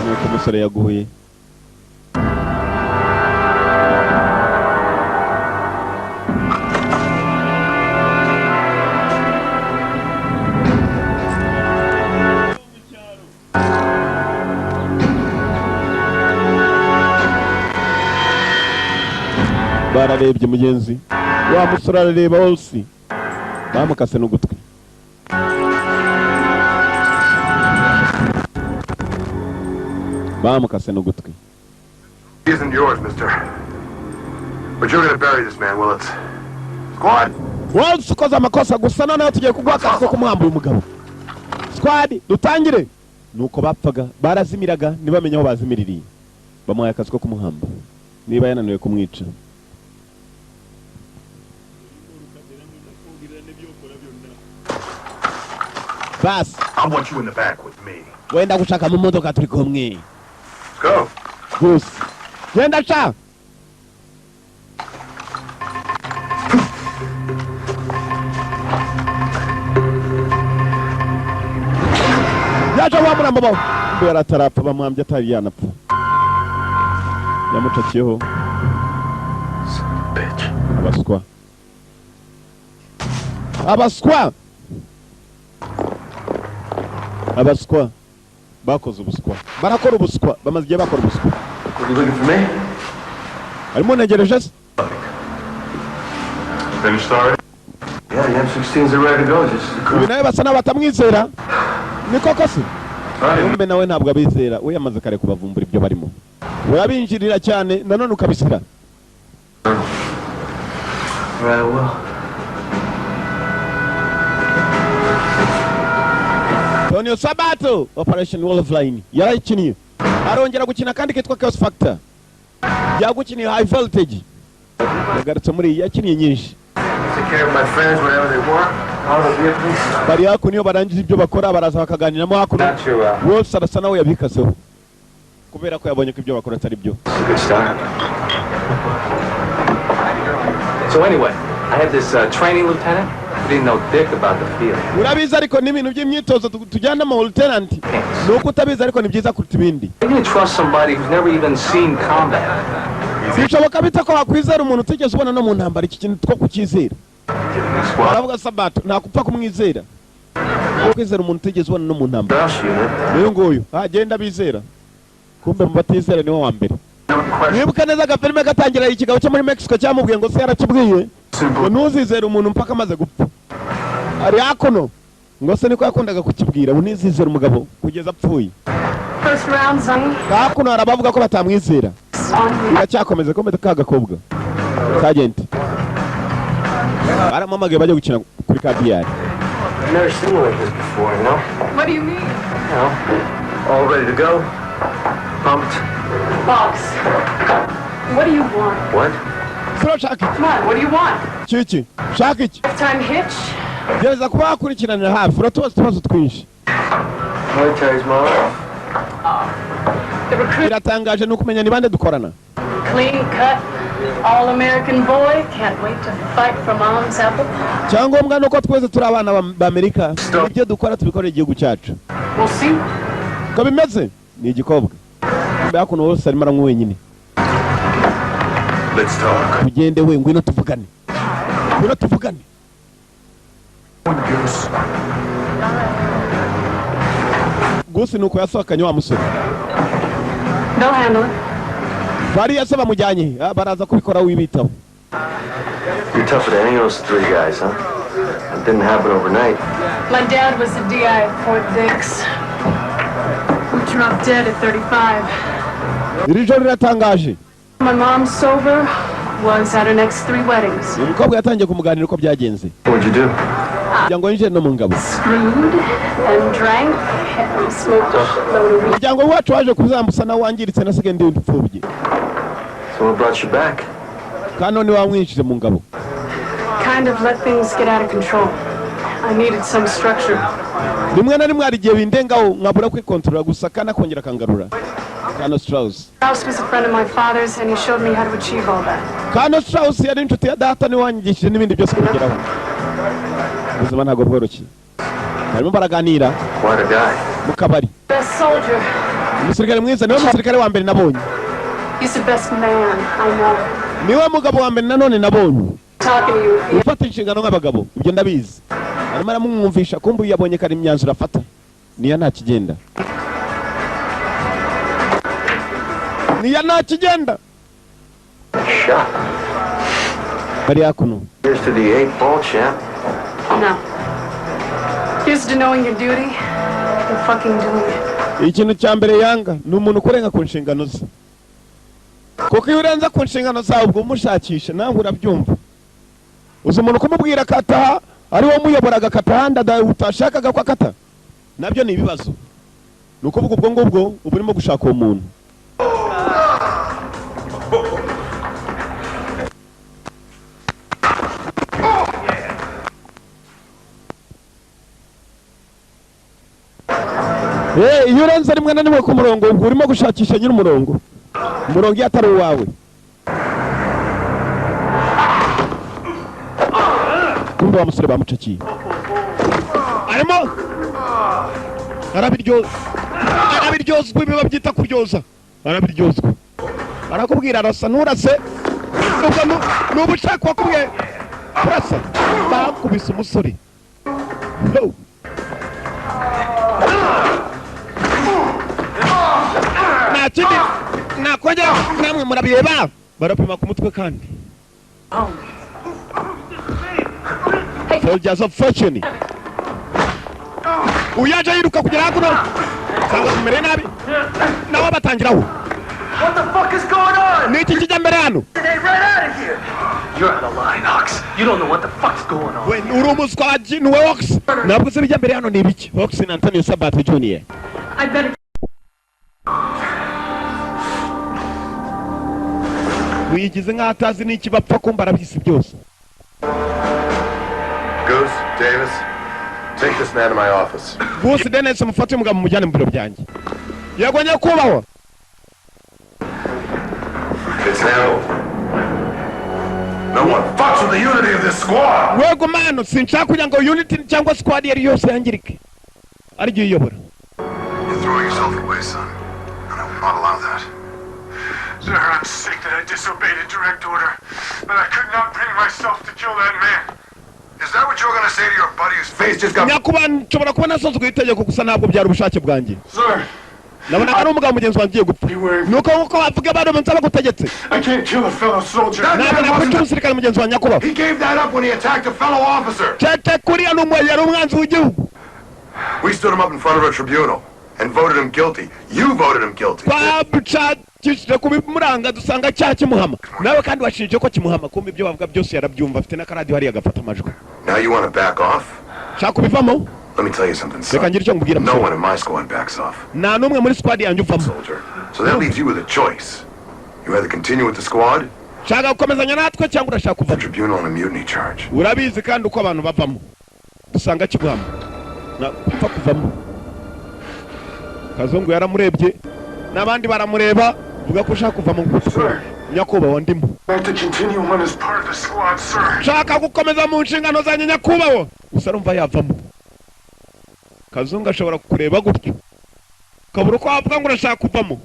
Speaker 1: nuko umusore yaguye. bararebye mugenzi. wa musore arareba hose. bamukase n'ugutwi. bamukase n'ugutwi.
Speaker 4: He isn't yours, mister. But you're gonna bury this man, Willits. Squad.
Speaker 1: wose ukoze amakosa gusa noneho tugiye kuguha akazi ko kumwambura umugabo. Squad dutangire. nuko bapfaga barazimiraga ntibamenye aho bazimiririye. bamuhaye akazi ko kumuhamba niba yananiwe kumwica. basi
Speaker 4: I want you in the back with me.
Speaker 1: wenda gushaka mu modoka turi kumwe.
Speaker 4: Let's go.
Speaker 1: Goose genda sha. yaje wamura mbaho. mbe aratarapfa bamwambye atari yanapfa. yamucakiyeho.
Speaker 4: Bitch.
Speaker 1: abaswa bakoze ubuswa. barakora ubuswa. bamaze igihe bakora ubuswa.
Speaker 6: You looking for me?
Speaker 1: arimo ntegereje se.
Speaker 4: Finished already?
Speaker 6: Yeah, the M16s are ready to go. Just
Speaker 1: ibi nawe basa n'abatamwizera. ni koko se. mbe nawe ntabwo abizera. we yamaze kare kubavumbura ibyo barimo. we abinjirira cyane nanone ukabisira.
Speaker 6: right, well.
Speaker 1: Tonio Sabato Operation Wolverine yarayikiniye arongera gukina kandi kitwa Chaos Factor yagukiniye High Voltage yagarutse muri yakiniye nyinshi bari hakuno iyo barangije ibyo bakora baraza bakaganiramo hakuno wose arasa nawe yabikaseho kubera ko yabonye ko ibyo bakora atari byo.
Speaker 3: So anyway, I had this training lieutenant who didn't know dick about the field.
Speaker 1: Urabizi ariko n'ibintu by'imyitozo tujyana mu lieutenant nuko utabizi ariko ni byiza kuruta ibindi.
Speaker 3: You can trust somebody who's never even seen combat.
Speaker 1: Bishoboka bita ko wakwizera umuntu utigeze ubona no mu ntambara iki kintu two kukizera. Baravuga Sabato nakupfa kumwizera. Kwizera umuntu utigeze ubona no mu ntambara. Niyo nguyu agenda bizera. Kumbe mubatizera niwo wa mbere. Nibuka neza agafilme gatangira ikigabo cyo muri Mexico cyamubwiye ngo se yarakibwiye ngo ntuzizera umuntu mpaka amaze gupfa. Ari hakuno ngo se niko yakundaga kukibwira ngo ntizizera umugabo kugeza apfuye.
Speaker 7: First round, Sonny.
Speaker 1: Hakuno arabavuga ko batamwizera. Iracyakomeza kombe kagakobwa. Sergeant. Baramamagaye bajya gukina kuri KBR.
Speaker 6: I've never seen one like this before, you know?
Speaker 7: What do you mean?
Speaker 6: You know, all ready to go, pumped.
Speaker 7: Box. What do you want?
Speaker 6: What?
Speaker 7: Come on, what do you want?
Speaker 1: Chichi, shaka iki?
Speaker 7: Time hitch?
Speaker 1: Gereza kuba kurikiranira hafi uratubaza utubazo twinshi.
Speaker 6: Military's mom.
Speaker 7: The recruit.
Speaker 1: Biratangaje nuko umenya ni bande dukorana.
Speaker 7: Clean cut, all-American boy. Can't wait to fight for mom's apple pie.
Speaker 1: Cyangombwa nuko twese turi abana b'Amerika. Ibyo dukora tubikorera igihugu cyacu.
Speaker 7: We'll see.
Speaker 1: Ko bimeze ni igikobwa. Mbe hakuno wose arimo aramwe wenyine.
Speaker 4: Let's talk.
Speaker 1: Tugende we ngwino tuvugane. Ngwino tuvugane. Gusi nuko yasohakanye wa musore.
Speaker 7: They'll handle it.
Speaker 1: Bari yasaba mujyanye baraza kubikora wibitabo.
Speaker 6: You're tougher than any of those three guys, huh? It didn't happen overnight.
Speaker 7: My dad was the DI at Fort Dix. We dropped dead at 35.
Speaker 1: Iri joro riratangaje.
Speaker 7: My mom, sober, was at her next 3 weddings.
Speaker 1: Umukobwa yatangiye kumuganira uko byagenze.
Speaker 6: What'd you do?
Speaker 1: Jango yinjiye no mu ngabo.
Speaker 7: Screwed and drank and smoked a load of weed.
Speaker 1: Jango wacu waje kuzambusa na wangiritse na segendi ndupfubye.
Speaker 6: So what brought you back?
Speaker 1: Kanone wamwinjije mu ngabo.
Speaker 7: Kind of let things get out of control. I needed some structure.
Speaker 1: Rimwe na rimwe arigiye bindengaho nkabura kwikontrola gusa kana kongera kangarura. Kano Strauss.
Speaker 7: Strauss was a friend of my father's and he showed me how to achieve all that.
Speaker 1: Kano Strauss yari inshuti ya data ni wanyigishije n'ibindi byose kubigeraho. Ubuzima ntabwo bworoshye. Barimo baraganira.
Speaker 6: What a guy.
Speaker 1: Mu kabari.
Speaker 7: Best soldier.
Speaker 1: Umusirikare mwiza niwe musirikare wa mbere nabonye.
Speaker 7: He's the best man I know.
Speaker 1: Niwe mugabo wa mbere nanone nabonye.
Speaker 7: Talking to you.
Speaker 1: Ufata inshingano nk'abagabo ibyo ndabizi. Arimo aramwumvisha kumbe yabonye kari imyanzuro afata. Niya nta kigenda. Niya nta kigenda.
Speaker 6: Shot.
Speaker 1: Bari hakuno.
Speaker 6: Here's to the 8 ball champ.
Speaker 7: No. Here's to knowing your duty and fucking doing it.
Speaker 1: Ikintu cya mbere yanga ni umuntu kurenga ku nshingano ze. Kuko iyo urenza ku nshingano zawe ubwo umushakisha nawe urabyumva. Uzi umuntu kumubwira kata ari wo muyoboraga katahanda utashakaga ko akata. Nabyo ni ibibazo. Nuko ubwo ngubwo uba urimo gushaka uwo muntu. Iyo urenze rimwe na rimwe ku murongo ubwo urimo gushakisha nyiri umurongo. Umurongo iyo atari uwawe. Kumbe wa musore bamucakiye. Arimo arabiryozwa biba byita kuryoza. Arabiryozwa. Arakubwira arasa nurase. Ubwo nubushaka wakubwiye. Kurasa. Bakubise umusore. No. Nakindi nakongera namwe murabireba barapima ku mutwe kandi. Soldiers of fortune. Uyaje yiruka kugera hakuno. Sanga kumere nabi. Nawe batangiraho.
Speaker 6: What the fuck is going on?
Speaker 1: Niki kijya mbere hano?
Speaker 6: They ran out of here.
Speaker 9: You're out of line, Hawks. You don't know what the fuck's going on.
Speaker 1: We urumuswa wajinu we Hawks. Ntabwo se bijya mbere hano ni biki? Hawks na Antonio Sabato Jr.
Speaker 7: I better...
Speaker 1: Wigize nk'atazi n'iki bapfa kumva arabisi byose.
Speaker 4: Goose, Davis, take this man to my office.
Speaker 1: Goose Dennis mufate umugabo mujyane mu biro byanjye. Yego nyakubahwa.
Speaker 4: It's handled. No one fucks with the unity of this squad.
Speaker 1: Wego mano sinshaka kugira ngo unity cyangwa squad yari yose yangirike. Ari giye yobora.
Speaker 4: You're throwing yourself away, son. And I will not allow that.
Speaker 10: Sir, I'm sick that I disobeyed a direct order, but I could not bring myself to kill that man.
Speaker 4: Is that what you're gonna say to your buddy whose face just got...
Speaker 1: Nyakuba nshobora kuba nasonzwe itegeko gusa ntabwo byari ubushake bwanjye.
Speaker 10: Sir.
Speaker 1: Nabona ari umugabo mugenzi wanjye gupfa. Nuko uko bavuga bado nsaba gutegetse.
Speaker 10: I can't kill a fellow soldier.
Speaker 1: Nabona ko umusirikare mugenzi wanjye Nyakuba.
Speaker 4: He gave that up when he attacked a fellow officer.
Speaker 1: Chete kuriya n'umwanya rumwanzi w'igihugu.
Speaker 4: We stood him up in front of a tribunal and voted him guilty. You voted him guilty.
Speaker 1: Twabicakishije kubimuranga dusanga cyaha kimuhama. Nawe kandi washinje ko kimuhama kumbe ibyo bavuga byose yarabyumva afite n'akaradi hariya agafata amajwi.
Speaker 4: Now you want to back off?
Speaker 1: Shaka kubivamo?
Speaker 4: Let me tell you something, son.
Speaker 1: No
Speaker 4: one in my squad backs off.
Speaker 1: Na numwe muri squad yanjye uvamo.
Speaker 4: Soldier. So that leaves you with a choice. You either continue with the squad,
Speaker 1: shaka gukomezanya natwe cyangwa urashaka kuvamo.
Speaker 4: Tribunal on a mutiny charge.
Speaker 1: Urabizi kandi uko abantu bavamo. Dusanga kiguhama. Na pfa kuvamo. Kazungu yaramurebye n'abandi baramureba vuga ko ushaka kuva mu ngufu. Nyakubahwa ndimo.
Speaker 10: To continue on as part of the squad, sir.
Speaker 1: Shaka gukomeza mu nshingano zanjye nyakubahwa. Gusa rumva yavamo. Kazungu ashobora kureba gutyo. Kabura ko avuga ngo urashaka kuvamo.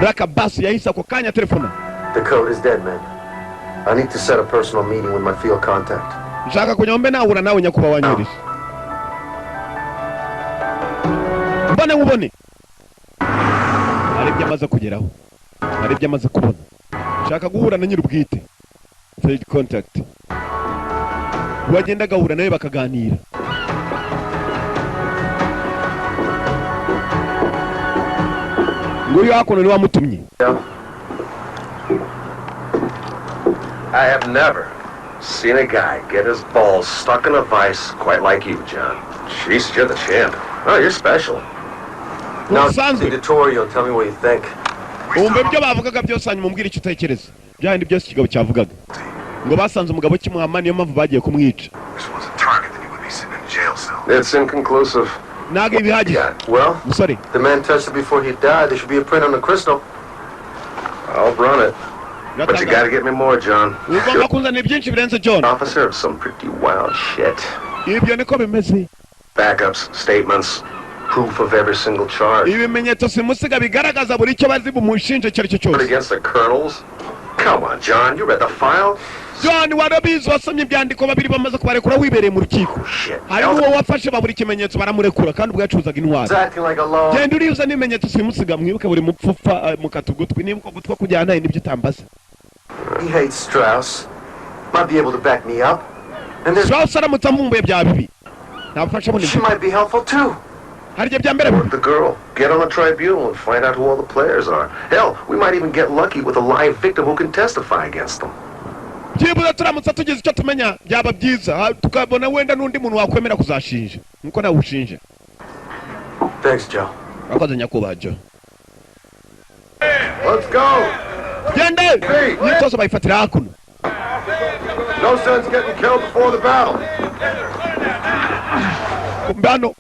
Speaker 1: Raka basi yahise ako kanya telefona.
Speaker 8: The code is dead, man. I need to set a personal meeting with my field contact.
Speaker 1: Nshaka kunyombe nahura nawe Nyakuba wanyurije. Mbone ubone. Ari byamaze kugeraho. Ari byamaze kubona. Nshaka guhura na nyirubwite. Field contact. Wagenda gahura nawe bakaganira. Nguyu hakono ni wamutumye.
Speaker 11: I have never seen a guy get his balls stuck in a vice quite like you, John. Jeez, you're the champ. Oh, you're special.
Speaker 8: Now, see the tutorial and tell me what you think.
Speaker 1: Umbe byo bavugaga byose hanyuma umbwira icyo utekereza. Byahindi byose kigabo cyavugaga. Ngo basanze umugabo kimuhama niyo mpamvu bagiye kumwica.
Speaker 11: It's inconclusive.
Speaker 1: Nage ibihagije.
Speaker 8: Well,
Speaker 1: sorry.
Speaker 8: The man tested before he died. There should be a print on the crystal.
Speaker 11: I'll run it. But you gotta get me more, John. Officer of some pretty wild shit. Backups, statements, proof of every single charge. But against the colonels? Come on, John, you read the file?
Speaker 1: John, warabizi wasomye ibyandiko babiri bamaze kubarekura wibereye mu rukiko. Harimo uwo wafashe baburi kimenyetso baramurekura kandi ubwacuzaga intwaro. Genda uriuza n'imenyetso simusiga mwibuke buri mupfufa mukatugutwi nibuko gutwa kujyana n'ibyo utambaza.
Speaker 8: He hates Strauss. Might be able to back me up. And there's
Speaker 1: Strauss aramutse amumbuye bya bibi. Nabafasha muri.
Speaker 8: She might be helpful too.
Speaker 1: Harije bya mbere.
Speaker 11: The girl, get on the tribunal and find out who all the players are. Hell, we might even get lucky with a live victim who can testify against them.
Speaker 1: Byibuze turamutse tugize icyo tumenya byaba byiza tukabona wenda n'undi muntu wakwemera kuzashinja nkuko nawe ushinja.
Speaker 8: Thanks, Joe.
Speaker 1: Akoze Nyakuba Joe.
Speaker 4: Let's go.
Speaker 1: Gende. Nitozo bayifatira hakuno.
Speaker 4: No sense getting killed before the battle.
Speaker 1: Kumbano.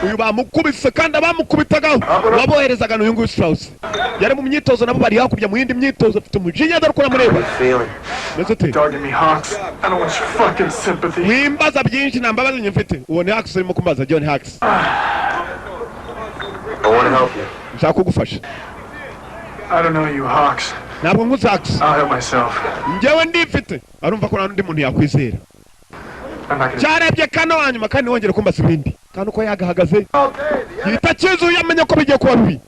Speaker 1: Uyu bamukubise kandi abamukubitagaho waboherezaga n'uyu nguyu Strauss. Yari mu myitozo nabo bari hakurya mu yindi myitozo afite umujinya dore ko namureba.
Speaker 10: Target me, Hawks. I don't want your fucking sympathy.
Speaker 1: Wimbaza byinshi nambabaza nyifite. Uone Hawks arimo kumbaza John Hawks.
Speaker 8: I want to help you.
Speaker 1: Nshaka kugufasha.
Speaker 10: I don't know you, Hawks.
Speaker 1: Ntabwo nkuzi Hawks.
Speaker 10: I'll help myself.
Speaker 1: Njyewe ndifite. Arumva ko n'undi muntu yakwizera. Cyarebye kano hanyuma kandi wongere kumbaza ibindi. Kandi uko yagahagaze. Yita kizu yamenye ko bigiye kuba bibi.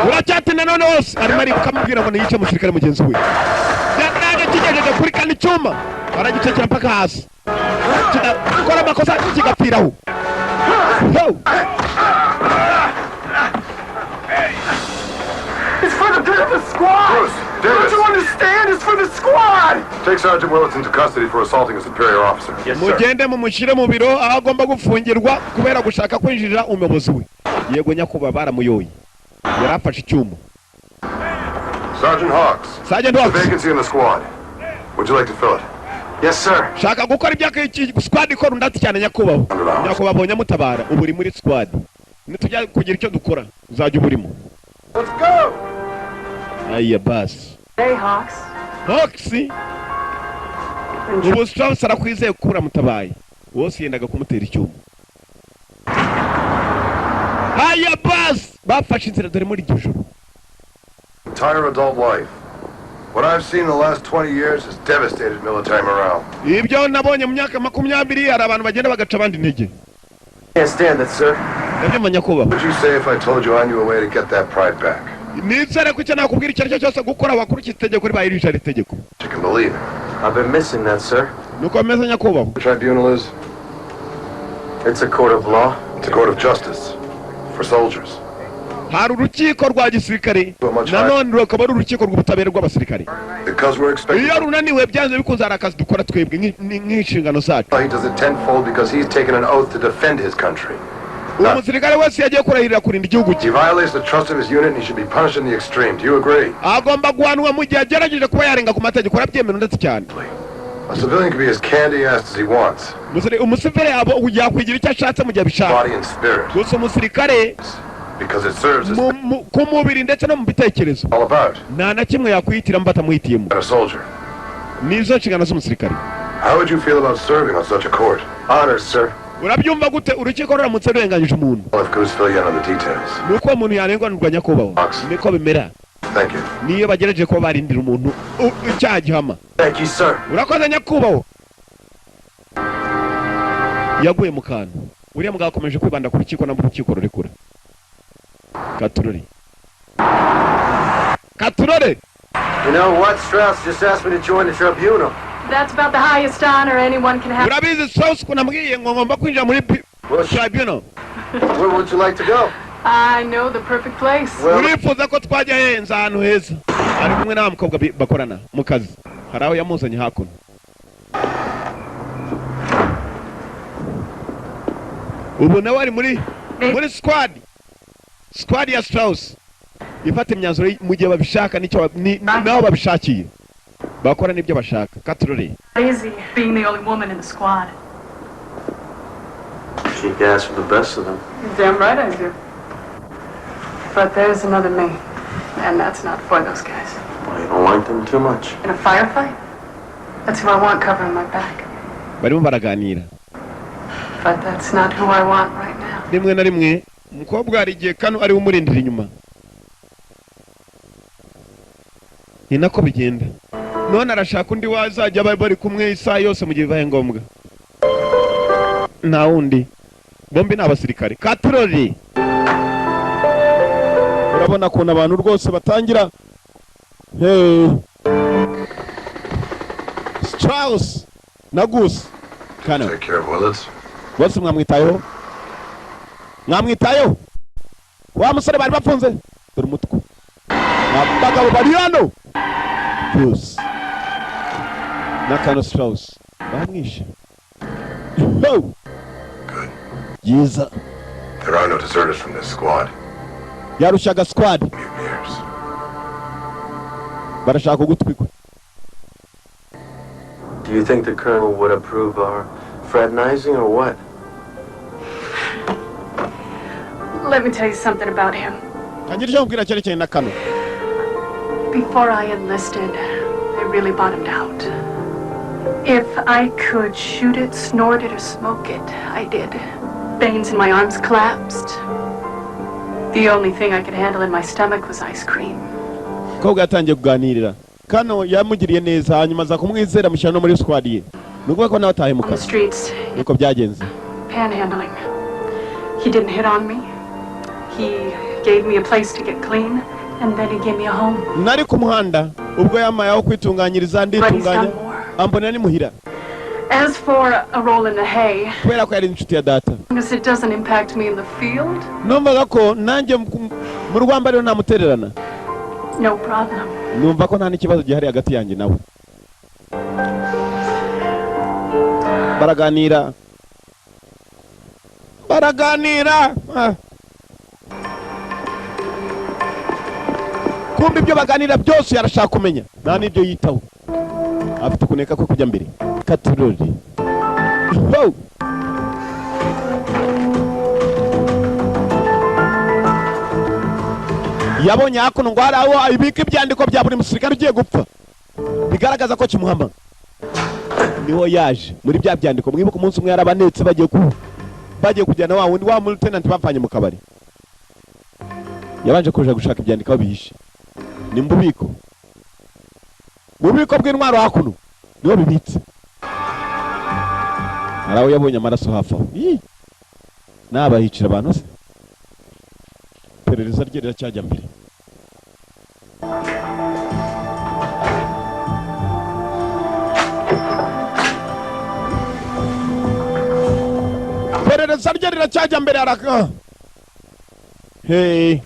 Speaker 1: Uracyatina none hose arimo ari kumubwira ngo niyice umusirikare mugenzi we. Yanaga kigejeje kuri kandi cyuma. baragicekera mpaka hasi kora amakosa kigapfiraho.
Speaker 10: It's for the good of the squad!
Speaker 4: Bruce, Davis.
Speaker 10: Don't you understand? It's for the squad!
Speaker 4: Take Sergeant Willits into custody for assaulting a superior officer.
Speaker 11: Yes, sir.
Speaker 1: Mugende mumushyire mu biro aho agomba gufungirwa kubera gushaka kwinjirira umuyobozi we. Yego nyakuba baramuyoye. Yarafashe icyuma.
Speaker 4: Sergeant Hawks.
Speaker 1: Sergeant
Speaker 4: The
Speaker 1: Hawks.
Speaker 4: vacancy in the squad. Would you like to fill it?
Speaker 11: Yes, sir.
Speaker 1: Shaka gukora iby'aki squad ikora ndati cyane nyakubaho. Nyakuba bonye mutabara uburi muri squad. Nitujya kugira icyo dukora uzajya uburimo.
Speaker 10: Let's go!
Speaker 1: Aya bas.
Speaker 7: Hey, Hawks.
Speaker 1: Hawks. Ubu Strauss arakwizeye kura mutabaye. Wose yendaga kumutera icyuma. Aya bas. Bafashe inzira dore muri joro.
Speaker 4: Entire adult life. What I've seen in the last 20 years has devastated military morale.
Speaker 1: Ibyo nabonye mu myaka 20 hari abantu bagenda bagaca abandi intege.
Speaker 8: Can't stand that, sir.
Speaker 1: Ndabyumva nyakuba.
Speaker 4: What would you say if I told you I knew a way to get that pride back?
Speaker 1: Nizere ko cyane nakubwira icyo cyose gukora wakurikiza itegeko ribayirije itegeko.
Speaker 4: You can believe it.
Speaker 8: I've been missing that, sir.
Speaker 1: Nuko meze nyakuba.
Speaker 4: The tribunal is?
Speaker 8: It's a court of law.
Speaker 4: It's a court of justice. For soldiers.
Speaker 1: Hari urukiko rwa gisirikare nanone rukaba ari urukiko rw'ubutabera rw'abasirikare.
Speaker 4: Because we're expecting.
Speaker 1: Iyo runaniwe byanze bikunze arakazi dukora twebwe nk'inshingano zacu.
Speaker 4: He does it tenfold because he's taken an oath to defend his country.
Speaker 1: Umusirikare wese yagiye kurahirira kurinda igihugu cye.
Speaker 4: He violates the trust of his unit and he should be punished in the extreme. Do you agree?
Speaker 1: Agomba guhanwa mu gihe agerageje kuba yarenga ku mategeko arabyemera ndetse cyane.
Speaker 4: A civilian can be as candy-assed as he wants.
Speaker 1: Umusivile yakwigira icyo ashatse mu gihe abishaka.
Speaker 4: Body and spirit.
Speaker 1: Gusa umusirikare
Speaker 4: because it serves as
Speaker 1: ku mubiri ndetse no mu bitekerezo.
Speaker 4: All about.
Speaker 1: Nta na kimwe yakwitira mbata muhitiyemo.
Speaker 4: A soldier.
Speaker 1: Nizo nshingano z'umusirikare.
Speaker 4: How would you feel about serving on such a court?
Speaker 8: Honored, sir.
Speaker 1: Urabyumva gute urukiko ruramutse rurenganyije umuntu?
Speaker 4: Well, if Goose fill you in on the details.
Speaker 1: Nuko umuntu yarenganurwa nyakubaho. Niko bimera.
Speaker 4: Thank you.
Speaker 1: Niyo bagerageje ko barindira umuntu icyaha gihama.
Speaker 8: Thank you, sir.
Speaker 1: Urakoze nyakubaho. Yaguye mu kantu. Uriya mugabo akomeje kwibanda ku rukiko na mu rukiko rurekura. Katurore. Katurore.
Speaker 8: You know what? Strauss just asked me to join the tribunal.
Speaker 7: That's about the highest honor anyone can have.
Speaker 1: Urabizi Strauss kunambwiye ngo ngomba kwinjira muri tribunal.
Speaker 8: Where would you like to go?
Speaker 7: I know the perfect place.
Speaker 1: Urifuza ko twajya henza ahantu heza. Ari kumwe na mukobwa bakorana mu kazi. Hari aho yamuzanye hakuno. Ubu nawe ari muri squad ya Strauss. Ifata imyanzuro mu gihe babishaka nicyo naho babishakiye. Bakora nibyo bashaka. Katurore.
Speaker 7: Easy being the only woman in the squad.
Speaker 8: She asked for the best of them.
Speaker 7: Damn right I do. But there's another me, and that's not for those guys.
Speaker 8: Well, you don't like them too much.
Speaker 7: In a firefight? That's who I want covering my back.
Speaker 1: Barimo baraganira.
Speaker 7: But that's not who I want right now.
Speaker 1: Rimwe na rimwe umukobwa ari gihe kano ari umurindira inyuma. Ni nako bigenda. None arashaka undi wazajya bari kumwe isaha yose mu gihe bibaye ngombwa. Nta wundi. Bombi ni abasirikare. Katurore. Urabona ko abantu rwose batangira. Hey. Strauss na Goose. Kana.
Speaker 4: Take care of Willits.
Speaker 1: Bose mwamwitayeho. Mwamwitayeho. Wa musore bari bafunze. Dore umutwe. Abagabo bari hano. Goose. Na Kana Strauss. Bamwishe. No.
Speaker 4: Good.
Speaker 1: Yiza.
Speaker 4: There are no deserters from this squad.
Speaker 1: Yarushaga squad.
Speaker 4: Mutineers.
Speaker 1: Barashaka kugutwikwa.
Speaker 8: Do you think the colonel would approve our fraternizing or what?
Speaker 7: Let me tell you something about him. Before I enlisted, I really bottomed out. If I could shoot it, snort it, or smoke it, I did. Veins in my arms collapsed. The only thing I could handle in my stomach was ice cream.
Speaker 1: Koga yatangiye kuganirira. Kano yamugiriye neza hanyuma za kumwizera mushyira no muri squad ye. Nuko ko nawe atahemuka. Nuko byagenze.
Speaker 7: Panhandling. He didn't hit on me. He gave me a place to get clean, and then he gave me a home.
Speaker 1: Nari ku muhanda ubwo yamaye aho kwitunganyiriza nditunganya ambonera ni muhira.
Speaker 7: As for a roll in the hay,
Speaker 1: kubera ko yari inshuti ya data,
Speaker 7: because it doesn't impact me in the field,
Speaker 1: numvaga ko nanjye mu rwamba rero namutererana.
Speaker 7: no problem.
Speaker 1: Numva ko nta n'ikibazo gihari hagati yanjye nawe. Baraganira. Kumbe ibyo baganira byose yarashaka kumenya, nta n'ibyo yitaho. Afite kuneka ko kujya mbere. Katurori. Wow. Yabonye hakuno ngo haraho ibika ibyandiko bya buri musirikare ugiye gupfa, bigaragaza ko kimuhama. Niho yaje muri bya byandiko. Mwibuka umunsi umwe yarabanetse bagiye kujyana wa wundi wa lieutenant bapfanye mu kabari. Yabanje kuja gushaka ibyandiko bihishe. Ni mbubiko bw'intwaro hakuno niho bibitse. Araho yabonye amaraso hafi aho. N'abahicira abantu se. Perereza rye riracyajya mbere. Perereza rye riracyajya mbere araka. Hey.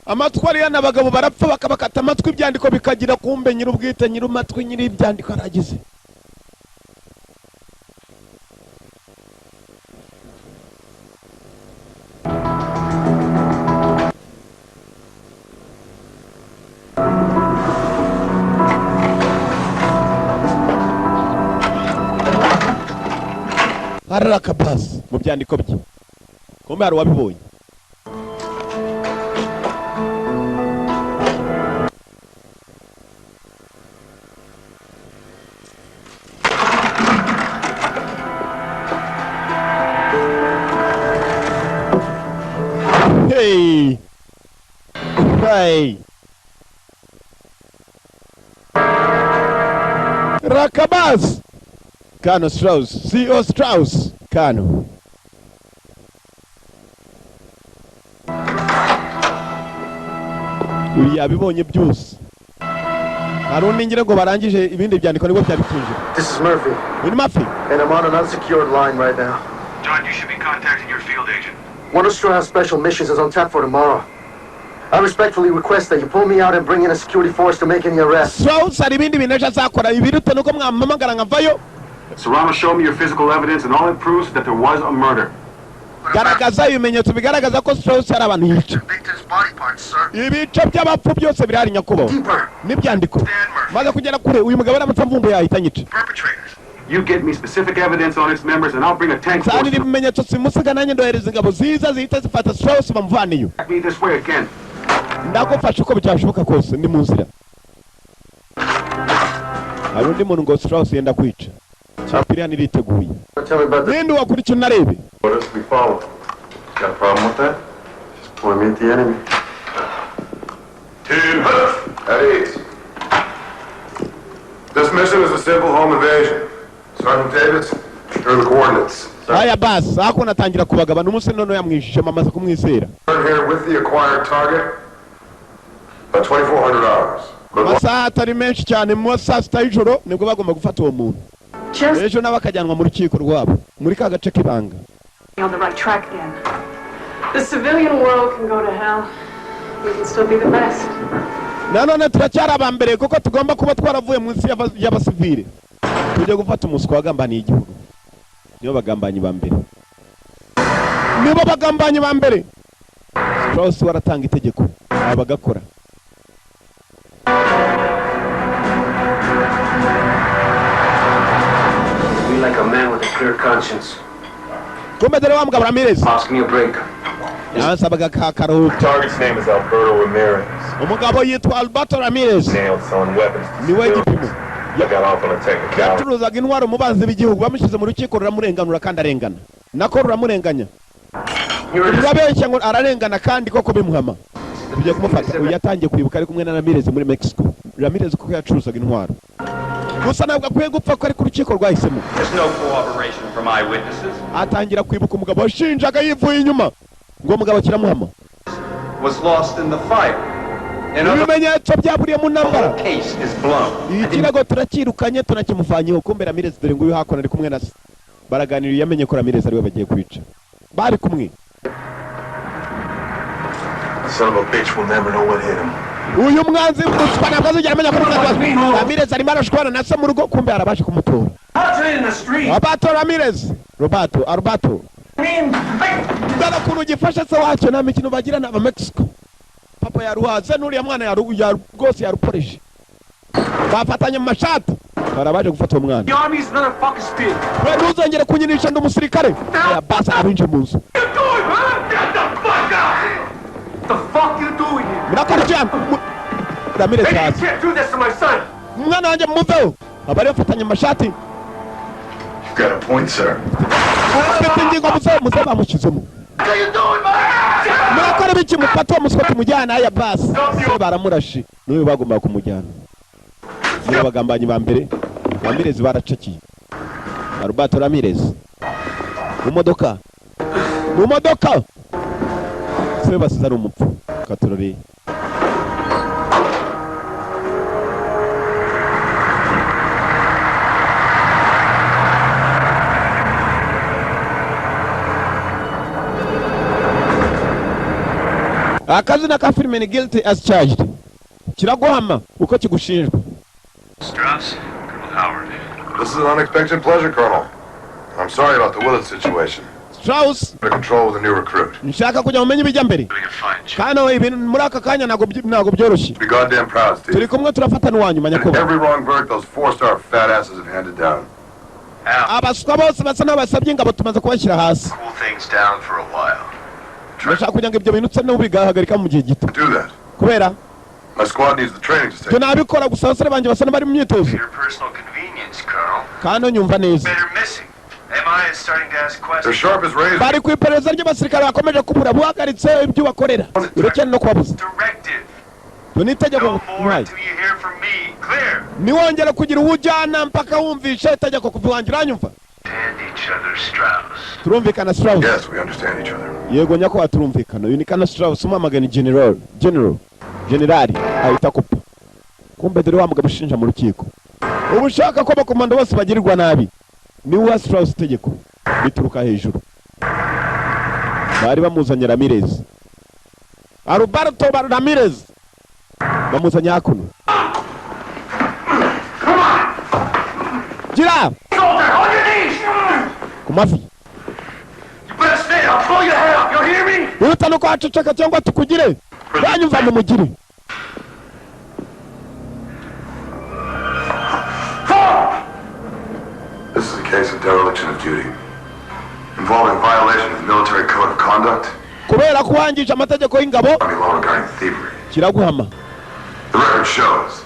Speaker 1: Amatwari yana abagabo barapfa bakabakata amatwi ibyandiko bikagira kumbe nyir'ubwite nyir'umatwi nyiri ibyandiko aragize. Arakabas mu byandiko bye. Kumbe hari wabibonye. Hey. Rakabas. Kano Strauss. C.O. Strauss. Kano. Yabibonye byose. Harundi ngira ngo barangije ibindi byandiko nibwo byabitunje.
Speaker 8: This is Murphy.
Speaker 1: With Murphy.
Speaker 8: And I'm on an unsecured line right now.
Speaker 10: John, you should be contacting your field agent.
Speaker 8: Wonder Strauss Special Missions is on tap for tomorrow. I respectfully request that you pull me out and bring in a security force to make any arrests.
Speaker 1: Strauss hari ibindi bintu azakora ibiruta nuko mwamamagara nkavayo.
Speaker 10: Serrano, show me your physical evidence and all it proves that there was a murder.
Speaker 1: Garagaza ibimenyetso bigaragaza ko Strauss ari abantu yica. Ibice by'abapfu byose birari nyakubaho. N'ibyandiko. Maze kugera kure uyu mugabo aramutse mvumbo yahita nyica.
Speaker 10: You get me specific evidence on its members and I'll bring a tank force.
Speaker 1: Sani ibimenyetso simusiga nanjye ndohereza ingabo ziza zihita zifata Strauss bamuvaniyo.
Speaker 10: Me this way again.
Speaker 1: Ndagufasha uko byashoboka kose ndi mu nzira. Hari undi muntu ngo Strauss yenda kwica. Cyapiriya niriteguye. Ninde wakurikira unarebe.
Speaker 4: What else we follow? Got a problem with that? Just point me at the enemy. Team at ease. This mission is a simple home invasion. Sergeant Davis, here are the coordinates.
Speaker 1: Aya bas, ako natangira kubagaba n'umunsi none yamwishishe mamaze kumwisera.
Speaker 4: We're here with the acquired target. About 2400 hours.
Speaker 1: Masaha atari menshi cyane mu saa sita y'ijoro nibwo bagomba gufata uwo muntu. Ejo nabakajyanwa mu rukiko rwabo muri ka gace k'ibanga.
Speaker 7: On the right track again. The civilian world can go to hell. We can still be the best.
Speaker 1: Nanone turacyari abambere kuko tugomba kuba twaravuye munsi y'abasivile. Tujye gufata umuswa wagambaniye igihugu. Nibo bagambanyi bambere. Nibo bagambanyi bambere. Strauss waratanga itegeko abagakora.
Speaker 6: Be like a man with a clear conscience.
Speaker 1: Kumbe dere wa mugabo Ramirez.
Speaker 6: Asking a break.
Speaker 1: yansabaga kakaruhuko.
Speaker 6: Target's name is Alberto Ramirez.
Speaker 1: Umugabo yitwa Alberto Ramirez.
Speaker 6: Nailed selling weapons to
Speaker 1: Niwe gipimo.
Speaker 6: I got off on a technicality.
Speaker 1: Yaturuzaga intwaro mu banzi b'igihugu bamushyize mu rukiko ruramurenganura kandi arengana. Nako ruramurenganya. Urabeshya ngo ararengana kandi koko bimuhama. Tujye kumufata. Uyu yatangiye kwibuka ari kumwe na Ramirez muri Mexico. Ramirez kuko yacuruzaga intwaro. Gusa ntabwo akwiye gupfa ko ari ku rukiko rwahisemo.
Speaker 5: There's no corroboration from eyewitnesses.
Speaker 1: Atangira kwibuka umugabo washinjaga yivuye inyuma. Ngo umugabo kiramuhama.
Speaker 5: Was lost in the fire.
Speaker 1: Ibimenyetso byaburiye mu ntambara.
Speaker 5: Case is blown.
Speaker 1: Ikirago turakirukanye tunakimuvanyeho kumbe Ramirez dore ngo uyu hakona ari kumwe na se. Baraganiriye yamenye ko Ramirez ari we bagiye kwica. Bari kumwe.
Speaker 10: Son of a bitch will never know what hit him.
Speaker 1: Uyu mwanzi muswa ntabwo azigera amenya ko Ramirez arimo arashwana na se mu rugo kumbe arabasha kumutora. Alberto Ramirez. Alberto. Dara kunu gifasha se wacyo na mikino bagira na Mexico. Papa yaruhaze nuriya mwana rwose yaruporeje. Bafatanye mu mashati. Barabaje gufata uwo mwana.
Speaker 9: The army's another fucking speed.
Speaker 1: We ntuzongere kunyinisha ndi umusirikare. Ya basa abinje mu nzu.
Speaker 9: What the fuck you doing here?
Speaker 1: Murakarujya. Ramirez
Speaker 6: Hey, you
Speaker 1: hasi.
Speaker 6: can't do this to my son.
Speaker 1: Mwana wanjye muveho. Abari bafatanye mu mashati.
Speaker 4: You've got a point, sir.
Speaker 1: Mfite ingingo muze bamushyizemo.
Speaker 9: What are you doing, man?
Speaker 1: Murakora biki mufata uwo muswa tumujyana ya basi. Se baramurashe. Niwe bagomba kumujyana. Niwe bagambanyi ba mbere. Ramirez baracakiye. Alberto Ramirez. Mu modoka. Se basize ari umupfu. Katurori. Akazina ka filime ni guilty as charged. Kiraguhama uko kigushinjwa.
Speaker 10: Strauss, Colonel Howard.
Speaker 4: This is an unexpected pleasure, Colonel. I'm sorry about the Willard situation.
Speaker 1: Strauss,
Speaker 4: Under control with a new recruit.
Speaker 1: nshaka kujya mumenye ibijya mbere.
Speaker 10: Doing a fine job.
Speaker 1: Kana ibintu muri aka kanya ntago byoroshye.
Speaker 4: Be goddamn proud, Steve.
Speaker 1: Turi kumwe turafatana uwanyuma
Speaker 4: And
Speaker 1: nyakuba.
Speaker 4: every wrong verdict those four-star fat asses have handed down.
Speaker 1: Abaswa bose basa n'abasabye ingabo tumaze kubashyira hasi.
Speaker 10: Cool things down for a while.
Speaker 1: Ndashaka kugira ngo ibyo bintu tse n'ubigahagarika mu gihe gito.
Speaker 4: Do that.
Speaker 1: Kubera
Speaker 4: My squad needs the training to stay.
Speaker 1: tunabikora gusa abasore banje basa n'abari mu myitozo.
Speaker 10: For your personal convenience, Colonel.
Speaker 1: Kandi nyumva neza.
Speaker 10: They're missing. MI is starting to ask
Speaker 4: They're
Speaker 10: questions.
Speaker 4: sharp as razors.
Speaker 1: Bari ku iperereza ry'abasirikare bakomeje kubura buhagaritse ibyo bakorera. Urekene no kubabuza.
Speaker 10: Directive.
Speaker 1: Tunitegeko
Speaker 10: No more
Speaker 1: mwaye.
Speaker 10: until you hear from me. Clear.
Speaker 1: Niwongera kugira ubujyana mpaka wumvisha itegeko kuva wanjye uranyumva.
Speaker 10: And each other, Strauss.
Speaker 1: Turumvikana Strauss.
Speaker 4: Yes, we understand each other.
Speaker 1: Yego nyako turumvikana. Uyu ni kana Strauss umamagana generali ahita kupa. Kumbe dore wa mugabo ushinja mu rukiko. Ubushaka ko abakomando bose bagirirwa nabi. Ni wa Strauss itegeko bituruka hejuru. Bari bamuzanye Ramirez. Alberto Ramirez. Bamuzanye hakuno. Gira!
Speaker 9: Soldier, on your knees!
Speaker 1: Kumafi.
Speaker 9: You better stay. I'll blow your head off. You hear me?
Speaker 1: Urutano kwa ceceka cyangwa tukugire. Banyumva mu mugire.
Speaker 4: This is a case of dereliction of duty, involving violation of the military code of conduct.
Speaker 1: Kubera kuwangisha amategeko y'ingabo.
Speaker 4: Army law regarding thievery.
Speaker 1: Kiraguhama.
Speaker 4: The record shows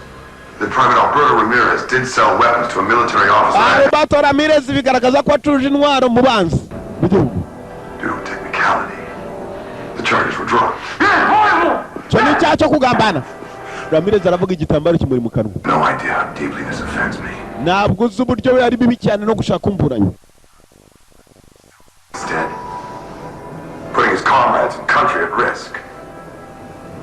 Speaker 4: that Private Alberto Ramirez did sell weapons to a military officer.
Speaker 1: Alberto Ramirez bigaragaza ko acuruje intwaro mu banzi b'igihugu.
Speaker 4: Due to technicality, the charges were dropped.
Speaker 1: Cyo ni icyaha cyo kugambana. Ramirez aravuga igitambaro kimuri mu kanwa.
Speaker 4: No idea how deeply this offends me.
Speaker 1: Ntabwo uzi uburyo we ari bibi cyane no gushaka kumburanya.
Speaker 4: Instead, putting his comrades and country at risk.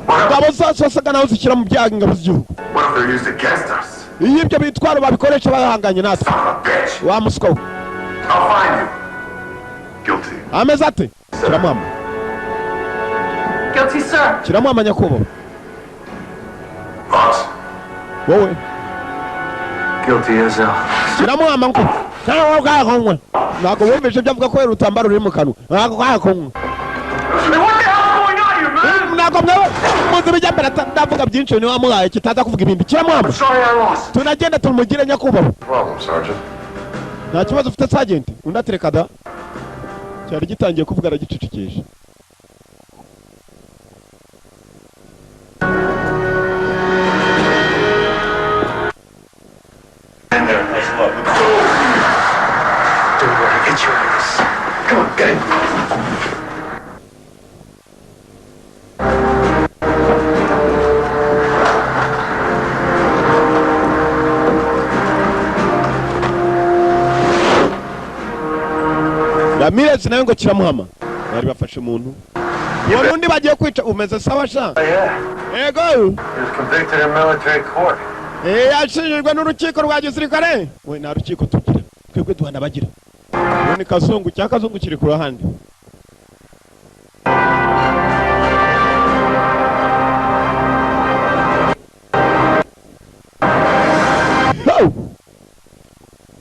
Speaker 1: Ingabo zacu basaga naho zishyira mu byago ingabo z'igihugu.
Speaker 4: What if they're used against us?
Speaker 1: Iyo ibyo bitwaro babikoresha bahanganye natwe.
Speaker 4: Son of a bitch!
Speaker 1: Wa muswa we.
Speaker 4: I'll find you. Guilty.
Speaker 1: Ameze ate? Kiramwama.
Speaker 7: Guilty, sir.
Speaker 1: Kiramwama nyakubahwa.
Speaker 4: Boss?
Speaker 1: Wowe.
Speaker 6: Guilty as hell.
Speaker 1: Kiramwama ngo. Ntabwo bwakonwe. Ntabwo wumvise byo avuga ko urutambaro ruri mu kanwa. Ntabwo bwakonwe.
Speaker 9: Hey, what the hell's going on here, man?
Speaker 1: Ntabwo mwe muzi bijya mbere ndavuga byinshi ni wamuhaye kitaza kuvuga ibindi. Kiramwama.
Speaker 9: Sorry I lost.
Speaker 1: Tunagenda tumugire nyakubahwa.
Speaker 4: Problem, Sergeant.
Speaker 1: Nta kibazo ufite Sergeant. Undatereka da. Cyari gitangiye kuvuga aragicicikisha.
Speaker 9: In there, let's look.
Speaker 11: Don't worry, get you out of this. Come on, get in.
Speaker 1: Ramirez nawe ngo kiramuhama bari bafashe umuntu uwo undi bagiye kwica umeze sawa sha yego
Speaker 11: He was convicted in military court.
Speaker 1: yashinjwe n'urukiko rwa gisirikare we nta rukiko tugira twebwe duhana bagira ni Kazungu cya Kazungu kiri ku ruhande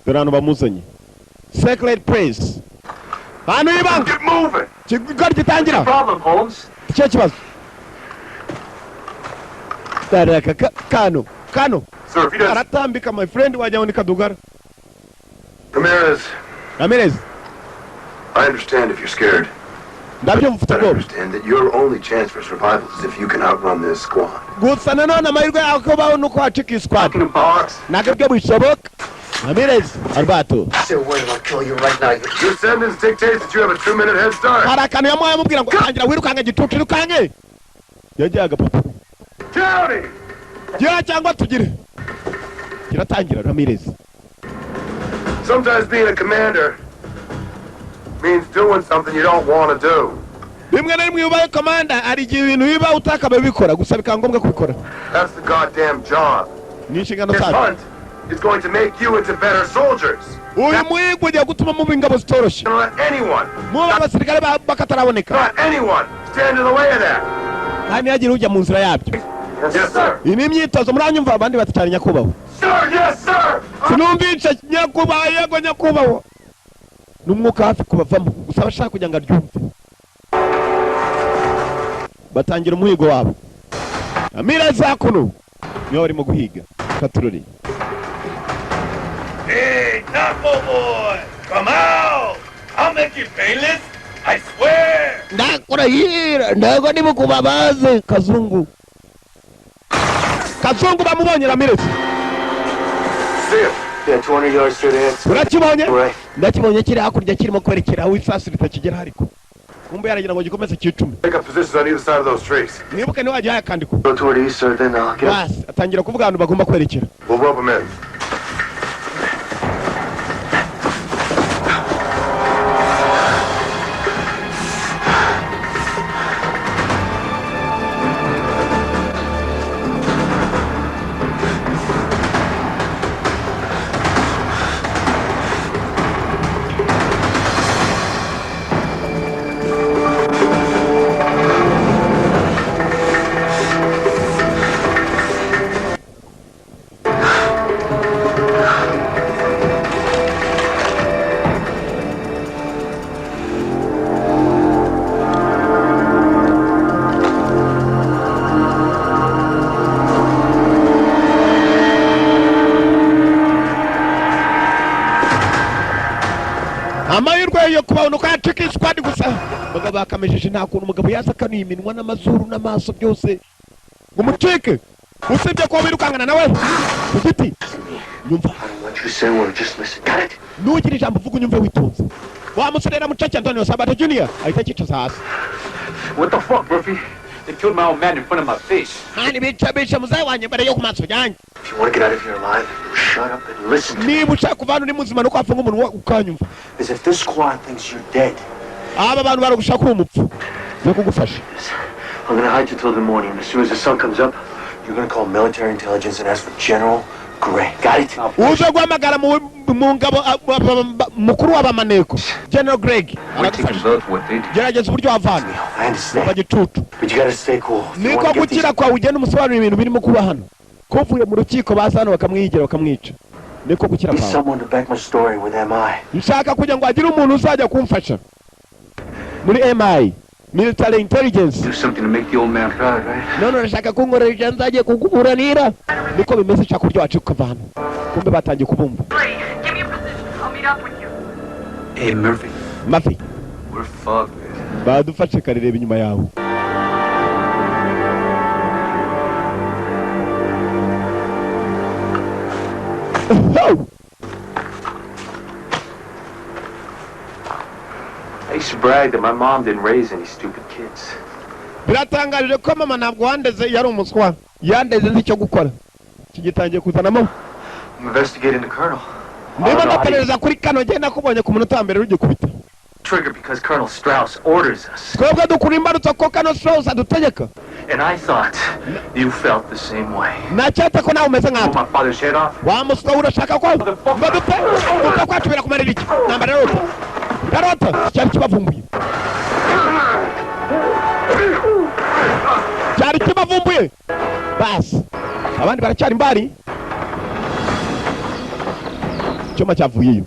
Speaker 1: Durano bamuzanye Secret Place hano ibanga
Speaker 9: Get moving.
Speaker 1: kigari gitangira
Speaker 6: Problem, Holmes.
Speaker 1: icyo kibazo daraka kano
Speaker 9: Sir, if he doesn't...
Speaker 1: aratambika my friend wajya ni Kadugara
Speaker 4: Ramirez, I understand if you're scared.
Speaker 1: ndabyo mufite
Speaker 4: I
Speaker 1: ubwoba
Speaker 4: understand that your only chance for survival is if you can outrun this squad.
Speaker 1: gusa nanone amahirwe yawe ko baho nuko wacika squad ntabwo bishoboka Ramirez Alberto
Speaker 11: Say a word and I'll kill you right now.
Speaker 4: Your sentence dictates that you have a 2-minute head start.
Speaker 1: hari akantu yamuhaye amubwira ngo tangira wirukange gitutu irukange yagiye agapapa
Speaker 9: County!
Speaker 1: gira cyangwa tugire kiratangira Ramirez
Speaker 4: Sometimes being a commander means doing something you don't want to do.
Speaker 1: rimwe na rimwe ubaye komanda ari igihe ibintu biba utakabaye bikora gusa bikaba ngombwa kubikora
Speaker 4: That's the goddamn job.
Speaker 1: ni inshingano
Speaker 4: This
Speaker 1: zacu
Speaker 4: hunt is going to make you into better soldiers.
Speaker 1: uyu muhigo ugiye gutuma muba ingabo zitoroshye
Speaker 4: Don't let anyone,
Speaker 1: muba abasirikare bakataraboneka
Speaker 4: not anyone, stand in the way of that.
Speaker 1: kandi ntihagire ujya mu nzira yabyo
Speaker 4: Yes, sir.
Speaker 1: iyi ni imyitozo muranyumva abandi batitari nyakubahwa
Speaker 9: Sir, yes, sir!
Speaker 1: sinumvisha nyakubahwa yego nyakubahwa n'umwuka hafi kubavamo gusa abashaka kugira ngo aryumve batangira umuhigo wabo Ramirez hakuno niyo barimo guhiga katurori
Speaker 9: Hey, Napo boy! Come out! I'll make you painless! I swear!
Speaker 1: ndakurahira ntabwo ndimo kubabaze Kazungu bamubonye Ramirez
Speaker 4: See him.
Speaker 11: Yeah, 200 yards straight ahead.
Speaker 1: urakibonye
Speaker 11: Right.
Speaker 1: ndakibonye kiri hakurya kirimo kwerekera aho isasu ritakigera ariko kumbe yaragira ngo gikomeze cyicumi
Speaker 4: Take up positions on either side of those trees.
Speaker 1: mwibuke niwajya yakandiko
Speaker 11: Go toward the east, sir, then I'll get...
Speaker 1: basi atangira kuvuga ahantu bagomba kwerekera
Speaker 4: We'll rope him in.
Speaker 1: amahirwe yo kubona uko yacika squad gusa bagabo bakamejeje nta kuntu umugabo yasakanuye iminwa n'amazuru n'amaso byose umucike usibye ko birukangana nawe ku giti nyumva nugira ijambo uvuga unyumve witonze wa musore na mucaca Antonio Sabato Jr. ahita akicaza hasi
Speaker 6: What the fuck, Murphy? They killed my old man in front of my face.
Speaker 1: hani bica muzaye wanye mbere yo ku maso yanjye
Speaker 11: If you want to get out of here alive, shut up and listen to me.
Speaker 1: niba ushaka kuvana uri muzima nuko wapfa nk'umuntu ukanyumva
Speaker 11: Because if this squad thinks you're dead,
Speaker 1: aba bantu baragushaka uri umupfu yo kugufasha
Speaker 11: I'm going to hide you till the morning. As soon as the sun comes up, you're going to call military intelligence and ask for General Gray. Got it?
Speaker 1: uje guhamagara mu ngabo mukuru w'abamaneko General Greg aragufasha gerageza uburyo wavana
Speaker 11: I understand.
Speaker 1: bagitutu
Speaker 11: But you got to stay cool. If you
Speaker 1: niko
Speaker 11: want to get these...
Speaker 1: gukira kwawe ugenda umusobanurira ibintu birimo kuba hano ko uvuye mu rukiko baza hano bakamwigira bakamwica niko gukira
Speaker 11: Need
Speaker 1: kwawe
Speaker 11: someone to back my story with MI.
Speaker 1: nshaka kugira ngo hagire umuntu uzajya kumfasha muri MI military intelligence
Speaker 11: Do something to make the old man proud, right?
Speaker 1: none urashaka kunkorera ijana nzagiye kuguburanira niko bimeze nshaka uburyo wacu ukava hano kumbe batangiye kubumva
Speaker 7: Give me a position. I'll meet up with you.
Speaker 11: Hey, Murphy.
Speaker 1: Murphy
Speaker 11: We're fucked, man.
Speaker 1: badufashe karireba inyuma yawe
Speaker 11: I should brag that my mom didn't raise any stupid kids.
Speaker 1: Biratangaje ko mama ntabwo wandeze yari umuswa. Yandeze nzi cyo gukora. Kigitangiye kuzanamo.
Speaker 11: I'm investigating the colonel.
Speaker 1: Niba ndaperereza kuri kano genda nakubonye ku munota wa mbere ugikubita.
Speaker 11: Trigger because Colonel Strauss orders us.
Speaker 1: Twebwe dukura imbarutso ko Colonel Strauss adutegeka.
Speaker 11: And I thought you felt the same way.
Speaker 1: Nachata ko nawe umeze nk'ato.
Speaker 11: My father's head off.
Speaker 1: Wa muswa urashaka ko badupe uko kwatubira kumarira iki? Nambara rota. Karota cyari kibavumbuye. Cyari kibavumbuye. Bas. Abandi baracyari mbari. Choma chavuyeyo.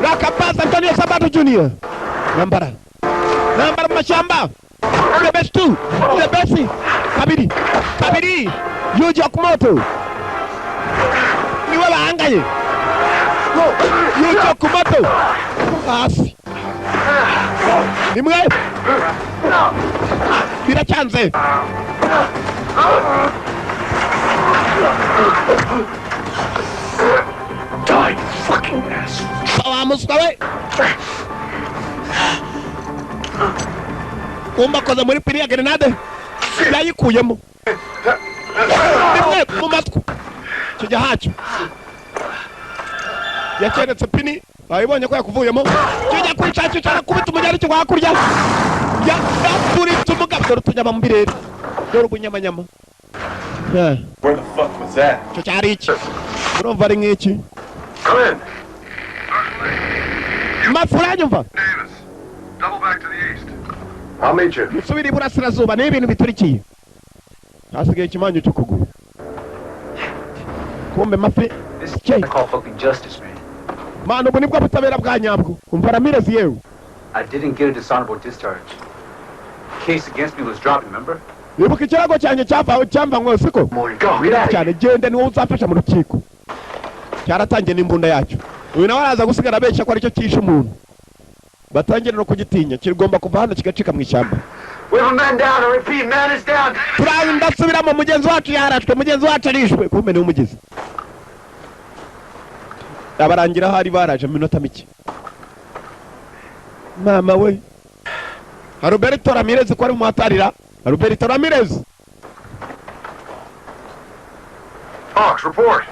Speaker 1: Rakapasa Antonio Sabato Jr. Nambara mashamba. The best two. The best. Kabiri. Yuji Okumoto. Ni wala angaye. Yuji Okumoto. Asi. Ni mwe. Bila chance.
Speaker 11: Die, you fucking ass.
Speaker 1: Vamos, cabe. Kumba koza muri piri ya grenade. Yayikuyemo. Nimwe mu matku. Kijya hacu. Yakeretse pini. Ayibonye ko yakuvuyemo. Kijya kwicacu cyane kubita umujyari cyo hakurya. Ya puri tumugabyo tujya mu birere. Dore bunyamanyama.
Speaker 9: Where the fuck was that?
Speaker 1: Cyo cyari iki? Urumva ari nk'iki?
Speaker 10: Come in.
Speaker 1: Mafuranye mva.
Speaker 10: Davis, double back to the east.
Speaker 4: I'll meet you.
Speaker 1: Musubiri burasirazuba n'ibintu biturikiye. Hasigaye ikimanyu cyo kuguru. Kumbe mafi.
Speaker 11: This is what I call fucking justice, man.
Speaker 1: Mano ubu nibwo butabera bwa nyabwo. Umva Ramirez yewe.
Speaker 11: I didn't get a dishonorable discharge. The case against me was dropped, remember?
Speaker 1: Wibuka ikirago cyanjye cyamba ngose ko. Cyane gende niwo uzafasha mu rukiko. Cyaratangiye n'imbunda yacu. Uyu nawe araza gusigara besha ko aricyo kishe umuntu. Batangira no kugitinya kirigomba kuva hano kigacika mu ishyamba.
Speaker 11: We have a man down, I repeat, man is down.
Speaker 1: Turazi ndasubira mu mugenzi wacu yarashwe, mugenzi wacu arishwe. Kumbe ni umugezi. Abarangira hari baraje mu minota mike. Mama we. Roberto Ramirez ko ari mu atarira. Roberto Ramirez.
Speaker 10: Hawks, report.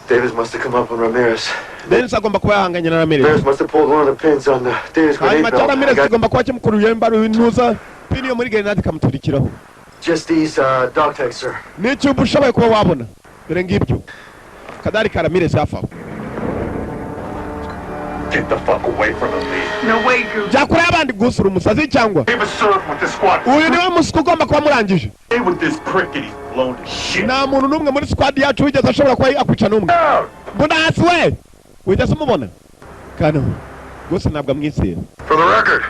Speaker 8: Davis must have come up on Ramirez.
Speaker 1: Davis agomba kuba yahanganye na Ramirez.
Speaker 8: Ramirez must have pulled one of the pins on the Davis grenade belt.
Speaker 1: Ramirez agomba kuba kimukuruye imbaru inuza pini yo muri grenade kamuturikiraho.
Speaker 8: Just these dog tags, sir.
Speaker 1: Ni cyubu ushoboye kuba wabona. Dore ngibyo. Kadari ka Ramirez hafa.
Speaker 9: Get the fuck away from him, Lee.
Speaker 7: No way, Goose.
Speaker 1: Jakura abandi gusura umusazi cyangwa.
Speaker 9: He was served with this squad.
Speaker 1: Uyu niwe musuku ugomba kuba murangije.
Speaker 9: Stay with this prick and he's blown to shit.
Speaker 1: Nta muntu n'umwe muri squad yacu wigeze ashobora kuba akwica n'umwe. Mbona hasi we. Wigeze umubona? Kano. Gusa ntabwo amwizera.
Speaker 10: For the record,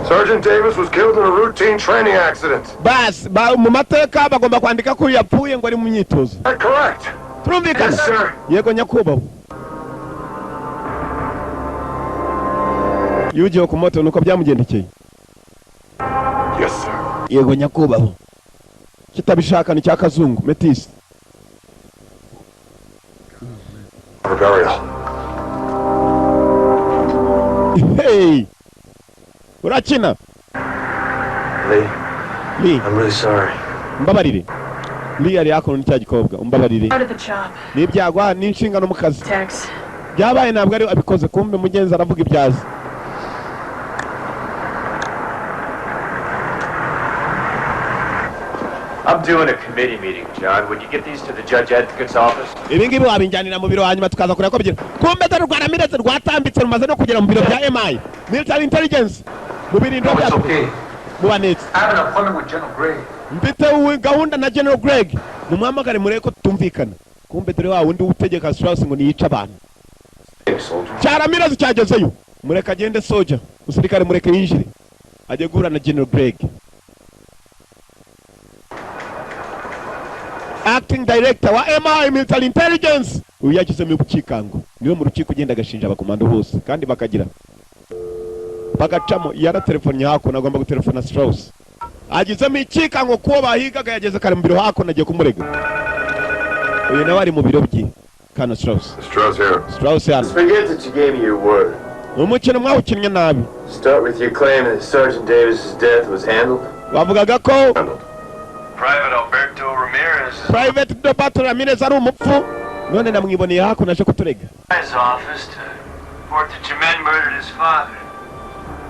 Speaker 10: Sergeant Davis was killed in a routine training accident.
Speaker 1: Bas, mu mateka bagomba kwandika ko yapfuye ngo ari mu myitozo.
Speaker 10: Correct.
Speaker 1: Turumvikana?
Speaker 10: Yes, sir.
Speaker 1: Yego nyakubahwa. Yuji Okumoto nuko byamugendekeye.
Speaker 10: Yes, sir.
Speaker 1: Yego nyakubahwa. Kitabishaka ni cyakazungu Metis.
Speaker 10: Burial.
Speaker 1: Hey. Urakina?
Speaker 8: Lee, I'm really sorry.
Speaker 1: Mbabarire. Lee ari akono n'icya gikobwa. Mbabarire.
Speaker 7: Out of the job.
Speaker 1: Ni byagwa n'inshingano mu kazi.
Speaker 7: Tax.
Speaker 1: Byabaye ntabwo ari abikoze kumbe mugenzi aravuga ibyazi.
Speaker 6: I'm doing a committee meeting, John. Would you get these to the judge advocate's office?
Speaker 1: Ibi ngibi wabinjanira mu biro hanyuma tukaza kureba ko bigira. Kumbe dore rwa Ramirez rwatambitse rumaze no kugera mu biro bya MI. Military Intelligence. Mu birindiro bya. Mubanetse.
Speaker 2: I have an appointment with General Gray.
Speaker 1: Mfite gahunda na General Greg. Mumuhamagare mureko tumvikana. Kumbe dore wa wundi utegeka Strauss ngo niyica abantu. Cya Ramirez cyagezeyo. Mureka agende soja. Musirikare mureke yinjire. Ajye guhura na General Greg. Acting Director wa MI Military Intelligence. Uyu yagize mu bukikango. Niwe mu rukiko ugenda agashinja abakomando bose kandi bakagira. Bagacamo yara telefone yako nagomba gutelefona Strauss. agizemo ikika ngo kuwo bahigaga yageze kare mu biro hakuno agiye kumurega. Uyu nawe ari mu biro bye. Kana Strauss. Strauss hano.
Speaker 6: Forget that you gave me your word.
Speaker 1: Umukino mwawukinnye nabi.
Speaker 6: Start with your claim that Sergeant Davis's death was handled.
Speaker 1: Bavugaga ko
Speaker 10: Private Alberto Ramirez.
Speaker 1: Private Alberto Ramirez ari umupfu. None namwiboneye hakuno aje kuturega.
Speaker 10: His office to report that your men murdered his father.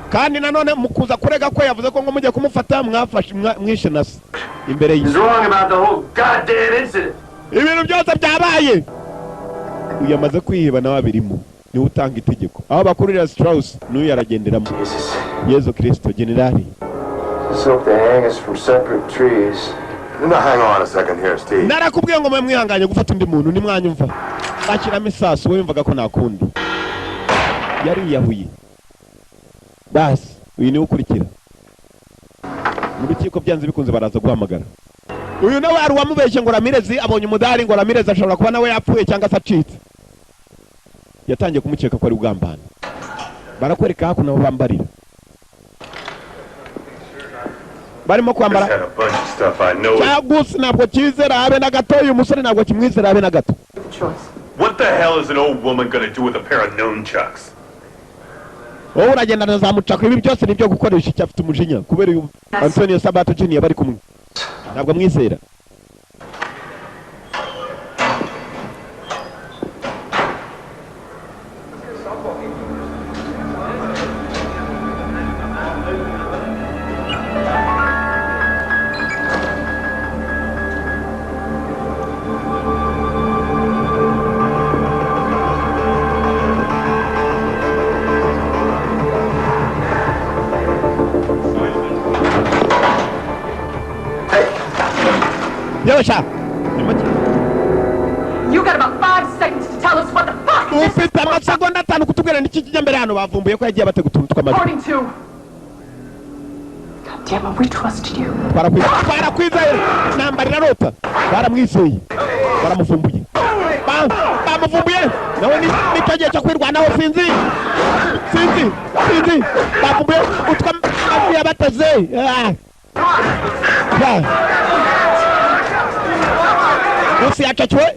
Speaker 1: Kandi nanone mukuza kurega ko yavuze ko ngo mujye kumufata mwafashe mwishe nasi imbere
Speaker 6: He's wrong about the whole goddamn incident.
Speaker 1: Ibintu byose byabaye. Uyu yamaze kwiheba nawe abirimo. Ni utanga itegeko. Aho bakurira Strauss n'uyu yaragenderamo. Yesu Kristo generali.
Speaker 6: Let's hope they hang us from separate trees.
Speaker 4: Now hang on a second here, Steve.
Speaker 1: Narakubwiye ngo mwihanganye gufata undi muntu ni mwanyumva. Bakiramo isasu we yumvaga ko nakundi. Yari yahuye. Basi uyu ni ukurikira. Mu rukiko byanze bikunze baraza guhamagara. Uyu nawe ari wamubeshye ngo Ramirez abonye umudari ngo Ramirez ashobora kuba nawe yapfuye cyangwa se acitse. Yatangiye kumukeka ko ari ugambana. Barakwereka hakuno aho bambarira. Barimo kwambara. Cyagusi ntabwo kizera habe na gato uyu musore ntabwo kimwizera habe na gato.
Speaker 9: What the hell is an old woman gonna do with a pair of nunchucks?
Speaker 1: Wowe uragenda nazamucaka ibi byose nibyo gukoresha icyafite umujinya kubera uyu Antonio Sabato Junior bari kumwe. Ntabwo mwizera.
Speaker 7: You got about 5 seconds to tell us what the fuck is this?
Speaker 1: Ufite amasegonda 5 kutubwira n'iki kijya mbere hano bavumbuye ko yagiye bategutuntu tw'amajwi.
Speaker 7: According to... God damn it, we trusted you.
Speaker 1: Barakwizeye. Nambari na rota. Baramwizeye. Baramuvumbuye. Bamuvumbuye. Nawe ni cyagiye cyo kwirwanaho sinzi. Bavumbuye utwa avuye bateze. Usi achachwe.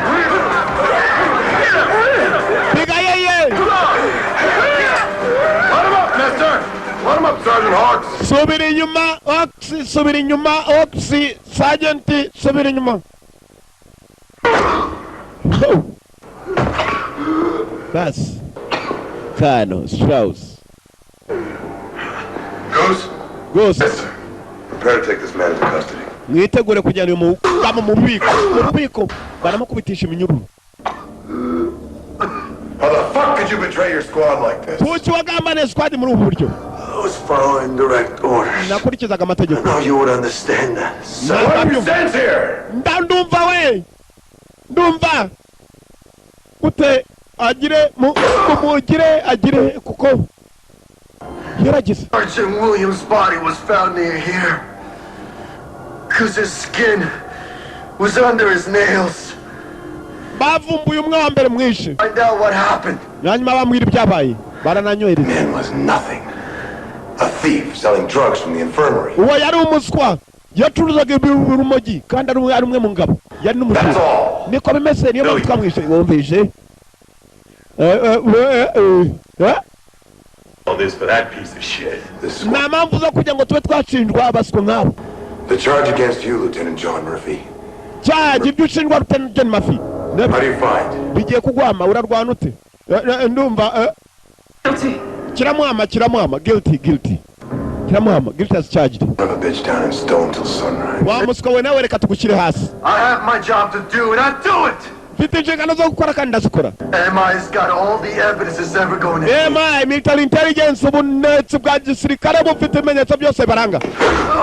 Speaker 1: Piga yeye.
Speaker 4: Let him up, mister. Let him up, Sergeant Hawks.
Speaker 1: Subiri nyuma, Oxy, Sergeant, subiri nyuma. Bas. Kano, Strauss. Goose.
Speaker 4: Yes, sir. Prepare to take this man into custody.
Speaker 1: Mwitegure kujyana mu bubiko baramukubitisha iminyururu.
Speaker 4: How the fuck could you betray your squad like this?
Speaker 1: Kuki wagambane squad muri ubu buryo?
Speaker 11: I was following direct orders.
Speaker 1: Nakurikizaga amategeko.
Speaker 11: Now you would understand that.
Speaker 4: What makes sense here?
Speaker 1: Ndumva we. Ndumva. Ute agire agire kuko yaragize.
Speaker 11: Sergeant Williams' body was found near here. Because his skin was under his nails.
Speaker 1: Bavumbuye umwe wa mbere mwishe.
Speaker 11: Find out what happened.
Speaker 1: Nanyuma bamwira ibyabaye. Barananyohereza.
Speaker 4: Man was nothing. A thief selling drugs from the infirmary.
Speaker 1: Uwo yari umuswa. Yacuruzaga urumogi kandi ari umwe mu ngabo. Yari n'umushuri. Niko bimeze niyo mpamvu twamwishe. Wumvise?
Speaker 9: All this for that piece of shit.
Speaker 1: Na mpamvu zo kugira ngo tube twashinjwa abaswa nkabo.
Speaker 4: The charge against you, Lieutenant John Murphy.
Speaker 1: Charge ibyo ushinjwa Lieutenant John Murphy.
Speaker 4: How do you find?
Speaker 1: Bigiye kugwama urarwana ute? Ndumva
Speaker 7: Guilty.
Speaker 1: Kiramwama guilty. Kiramwama guilty as charged.
Speaker 4: I'm a bitch down in stone till sunrise.
Speaker 1: Wa muswa we nawe reka tugushyire hasi.
Speaker 11: I have my job to do and I do it.
Speaker 1: Mfite inshingano zo gukora kandi ndazikora.
Speaker 11: MI's got all the evidence that's ever going in.
Speaker 1: MI military intelligence ubunetsi bwa gisirikare bufite ibimenyetso byose baranga.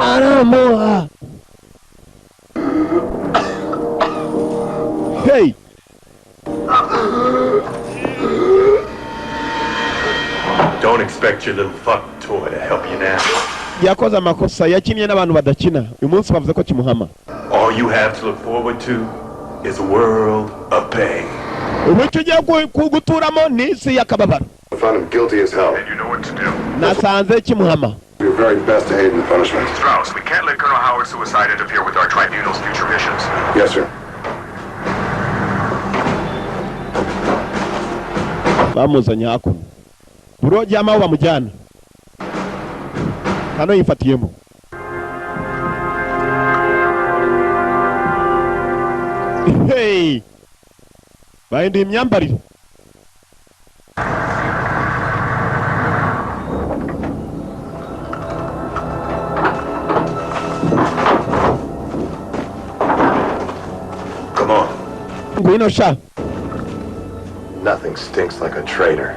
Speaker 1: Aramoha. Hey.
Speaker 9: Don't expect your little fuck toy to help you now.
Speaker 1: Yakoze amakosa yakinnye n'abantu badakina. Uyu munsi bavuze ko kimuhama.
Speaker 9: All you have to look forward to is a world of pain.
Speaker 1: Ubu tugiye guturamo n'isi y'akababaro.
Speaker 4: I found him guilty as hell.
Speaker 10: And you know what to do.
Speaker 1: Nasanze kimuhama.
Speaker 4: Your very best to aid in the punishment.
Speaker 10: Strauss, we can't let Colonel Howard's suicide interfere with our tribunal's future missions.
Speaker 4: Yes, sir.
Speaker 1: Bamuzanye hakuno. Buro jama bamujyana. Hano yifatiyemo. Hey! Bahinduye imyambarire.
Speaker 4: Come on.
Speaker 1: Ngwino sha.
Speaker 4: Nothing stinks like a traitor.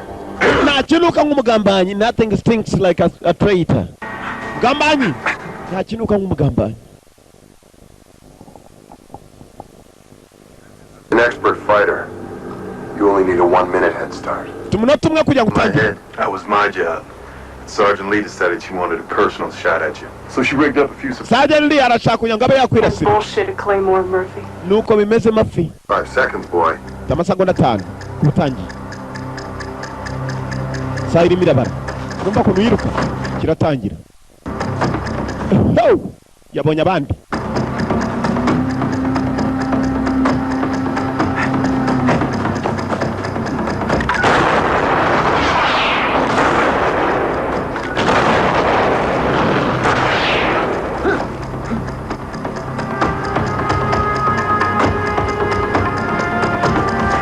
Speaker 1: Nachinuka nk'umugambanyi. Nothing stinks like a traitor. Mugambanyi. Nachinuka nk'umugambanyi.
Speaker 4: An expert fighter. You only need a 1-minute head start.
Speaker 1: Tumunota umwe kugira ngo utangire.
Speaker 4: That was my job. Sergeant Lee decided she wanted a personal shot at you. So she rigged up a few...
Speaker 1: Sergeant Lee arashaka kugira ngo abe yakwirasira.
Speaker 7: Bullshit at Claymore, Murphy.
Speaker 1: Nuko bimeze mafi.
Speaker 4: 5 seconds, boy.
Speaker 1: Amasegonda 5. Utangiye. Saa irimo irabara. Urumva ko yiruka. Kiratangira. Yabonye abandi.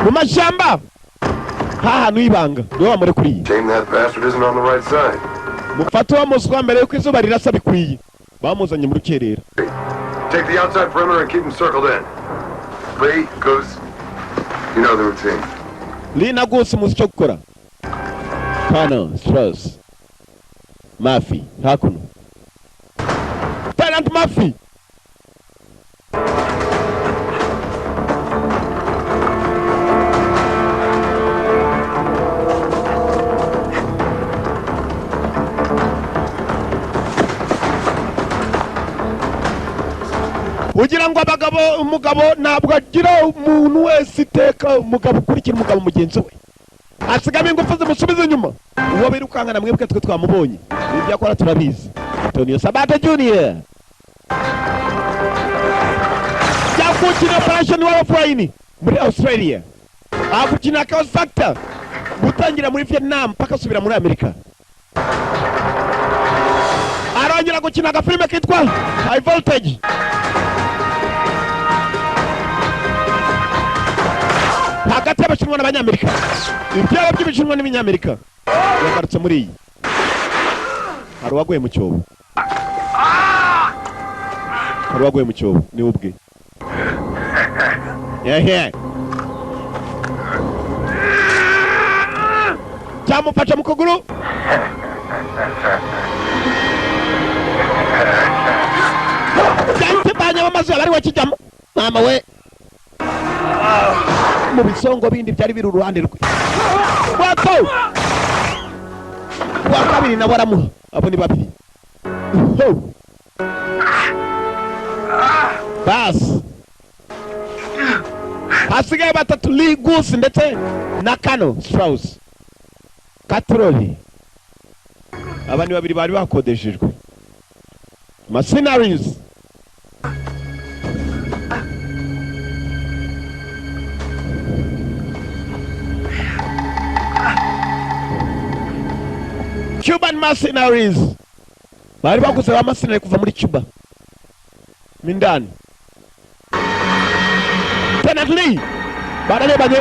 Speaker 1: Mumashamba. Hantu ibanga. Niwe wamurekuriye.
Speaker 4: Shame that bastard isn't on the right side.
Speaker 1: Mufate wa muswa mbere yuko izuba rirasa bikwiye. Bamuzanye mu rukerera.
Speaker 4: Take the outside perimeter and keep them circled in. Lee, Goose, you know the routine.
Speaker 1: Lee na Goose muzi icyo gukora. Colonel Strauss. Murphy. Hakuno. Lieutenant Murphy. Ugira ngo umugabo ntabwo agira umuntu wese iteka umugabo ukurikira umugabo mugenzi we. Asigame ingufu zimusubiza inyuma. Uwo birukangana mwebwe twe twamubonye. Ibyo akora turabizi. Antonio Sabata Jr. Yakukina operation wa Flying muri Australia. Akukina Chaos Factor. Gutangira muri Vietnam paka subira muri Amerika. Arongera gukina agafilime kitwa High Voltage. Hagati y'abashinwa n'abanyamerika. Ibyabo by'ibishinwa n'ibinyamerika. Yagarutse muri iyi. Hari uwaguye mu cyobo. Hari uwaguye mu cyobo ni ubwe. Yehe. Cyamufasha mu kuguru. Cyante banya bamaze bari wakijyamo. Mama we. Mu bisongo bindi byari biri uruhande rwe. Wato! Wakabiri na baramuha. Abo ni babiri. Bas. Hasigaye batatu Lee, Goose ndetse na Colonel Strauss. Katroli. Abandi babiri bari bakodeshejwe. Mercenaries. Cuban mercenaries. Bari baguze ba mercenary kuva muri Cuba. Mindani. Tenatly. Bararebanye.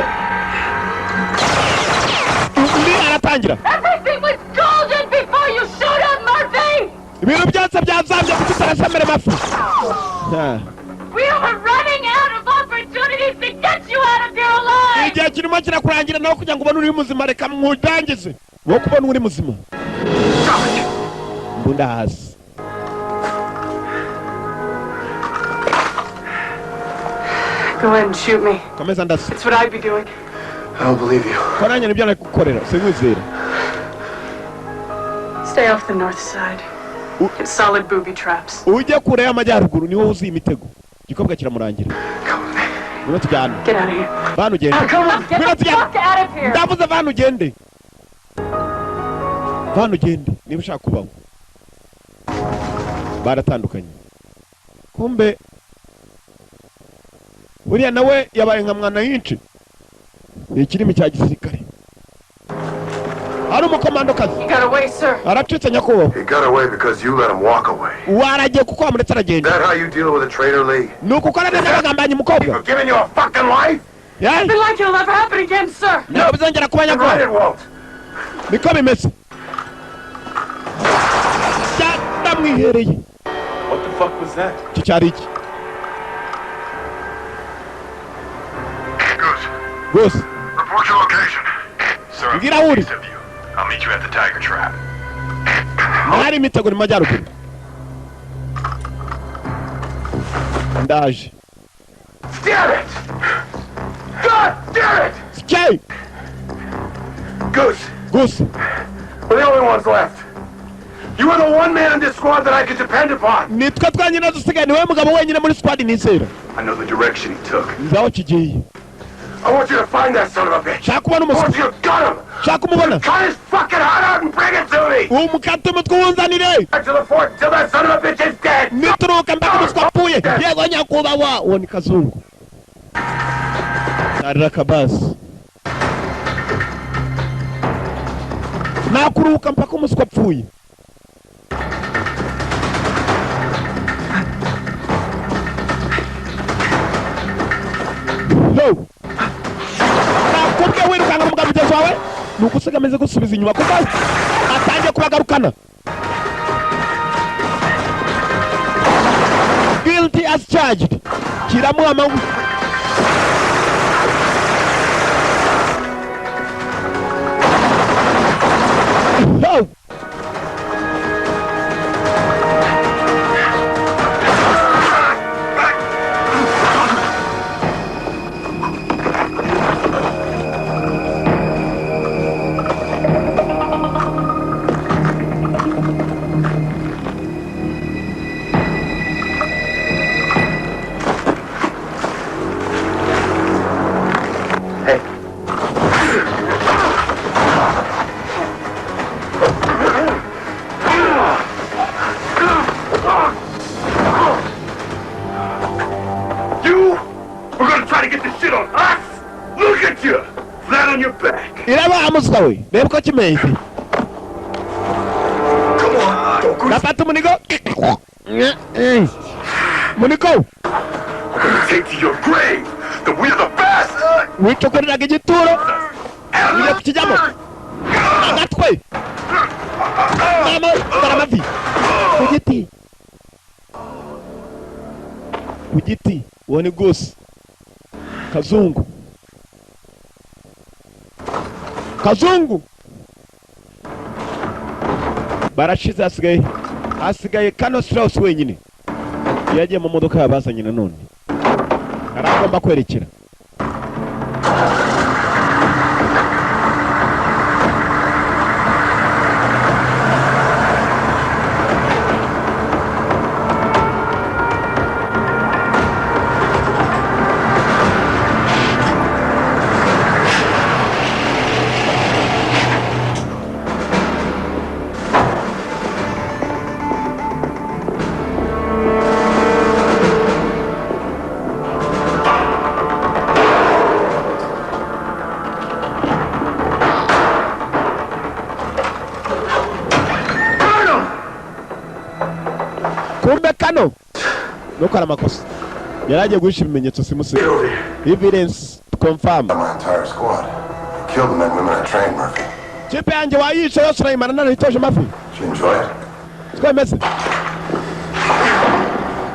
Speaker 1: Lee aratangira.
Speaker 12: Everything was golden before you showed up, Murphy!
Speaker 1: Ibintu byose byazambye kutarasemere mafi.
Speaker 12: We were running out of opportunities to get you out of your life!
Speaker 1: Igihe kirimo kirakurangira nawe kugira ngo ubone uri muzima reka mwudangize. Wo kubona uri muzima. Mbunda hasi.
Speaker 7: Go ahead and shoot me.
Speaker 1: Komeza ndasi.
Speaker 7: It's what I'd be doing.
Speaker 4: I don't believe you.
Speaker 1: Koranya nibyo nakukorera. Sinkwizera.
Speaker 7: Stay off the north side. Get solid booby traps.
Speaker 1: Ujye kure y'amajyaruguru niwo uzi imitego. Gikobwa kiramurangira. Ngwino tujyane.
Speaker 7: Get out of here.
Speaker 1: Banu gende.
Speaker 12: Get the fuck out of here!
Speaker 1: Ndavuze banu gende. Banu gende niba ushaka kubaho. baratandukanye. Kumbe uriya nawe yabaye nka mwana yinshi. Ni ikirimi cya gisirikare. Ari umukomando kazi.
Speaker 7: He got away, sir.
Speaker 1: Aracitse nyakubahwa.
Speaker 4: He got away because you let him walk away.
Speaker 1: Waragiye kuko wamuretse aragenda.
Speaker 4: That how you deal with a traitor, Lee?
Speaker 1: Nuko ukora neza bagambanyi umukobwa.
Speaker 4: For giving you a fucking life?
Speaker 1: Yeah?
Speaker 7: Be like it'll never happen again, sir.
Speaker 1: No, bizongera kuba
Speaker 4: Right, it
Speaker 1: nyakubahwa.
Speaker 4: won't.
Speaker 1: Niko bimeze. Ndamwihereye.
Speaker 9: What the fuck was that?
Speaker 1: Iki cyari iki?
Speaker 10: Goose,
Speaker 1: Goose.
Speaker 10: report your location. Sir, I'm
Speaker 1: Ngira uri.
Speaker 10: east of you. I'll meet you at the Tiger Trap.
Speaker 1: Nari imitego ni majyaruguru. Ndaje.
Speaker 9: Damn it! God damn it!
Speaker 1: Skay.
Speaker 9: Goose,
Speaker 1: Goose.
Speaker 9: we're the only ones left. You are the one man in this squad that I can depend upon.
Speaker 1: Nitwe twanyine dusigaye niwe mugabo wenyine muri squad nizera.
Speaker 9: I know the direction he took.
Speaker 1: Nzaho kigiye.
Speaker 9: I want you to find that son of a bitch.
Speaker 1: Shaka kubona
Speaker 9: I want
Speaker 1: umuswa.
Speaker 9: you to gun him.
Speaker 1: Shaka kumubona.
Speaker 9: Cut his fucking heart out and bring it to me.
Speaker 1: Umukate umutwe wunzanire.
Speaker 9: Back to the fort until that son of a bitch is dead.
Speaker 1: Nituruka mpaka umuswa apfuye. Yego nyakubahwa. Uwo ni Kazungu. Sarira kabasi. Nakuruka mpaka umuswa apfuye. No. Nakubwiye wirukanga mu mugabo wawe nuko usigameze gusubiza inyuma kuko atangiye kubagarukana. Guilty as charged. Kiramuhama. No. Iraba amuswa we. Reba ko kimeze. Napata munigo. Munigo.
Speaker 9: I'm gonna take to your grave that we're the best.
Speaker 1: Wichokorera igituro. Uje kukijamo. Agatwe. Mama, taramavi. Kugiti. Kugiti. Uwo ni Goose. Kazungu. Kazungu. Barashize hasigaye Kano Strauss wenyine. Yagiye mu modoka yabazanye nanone. Aragomba kwerekera. Kumbe Kano nukora amakosa yaragiye guhisha ibimenyetso simuse. Evidence confirm.
Speaker 4: My entire squad. Killed the men women I trained, Murphy.
Speaker 1: Kipe yanjye wayishe yose urayimana none itoje Murphy.
Speaker 4: She enjoy it?
Speaker 1: Siko imeze.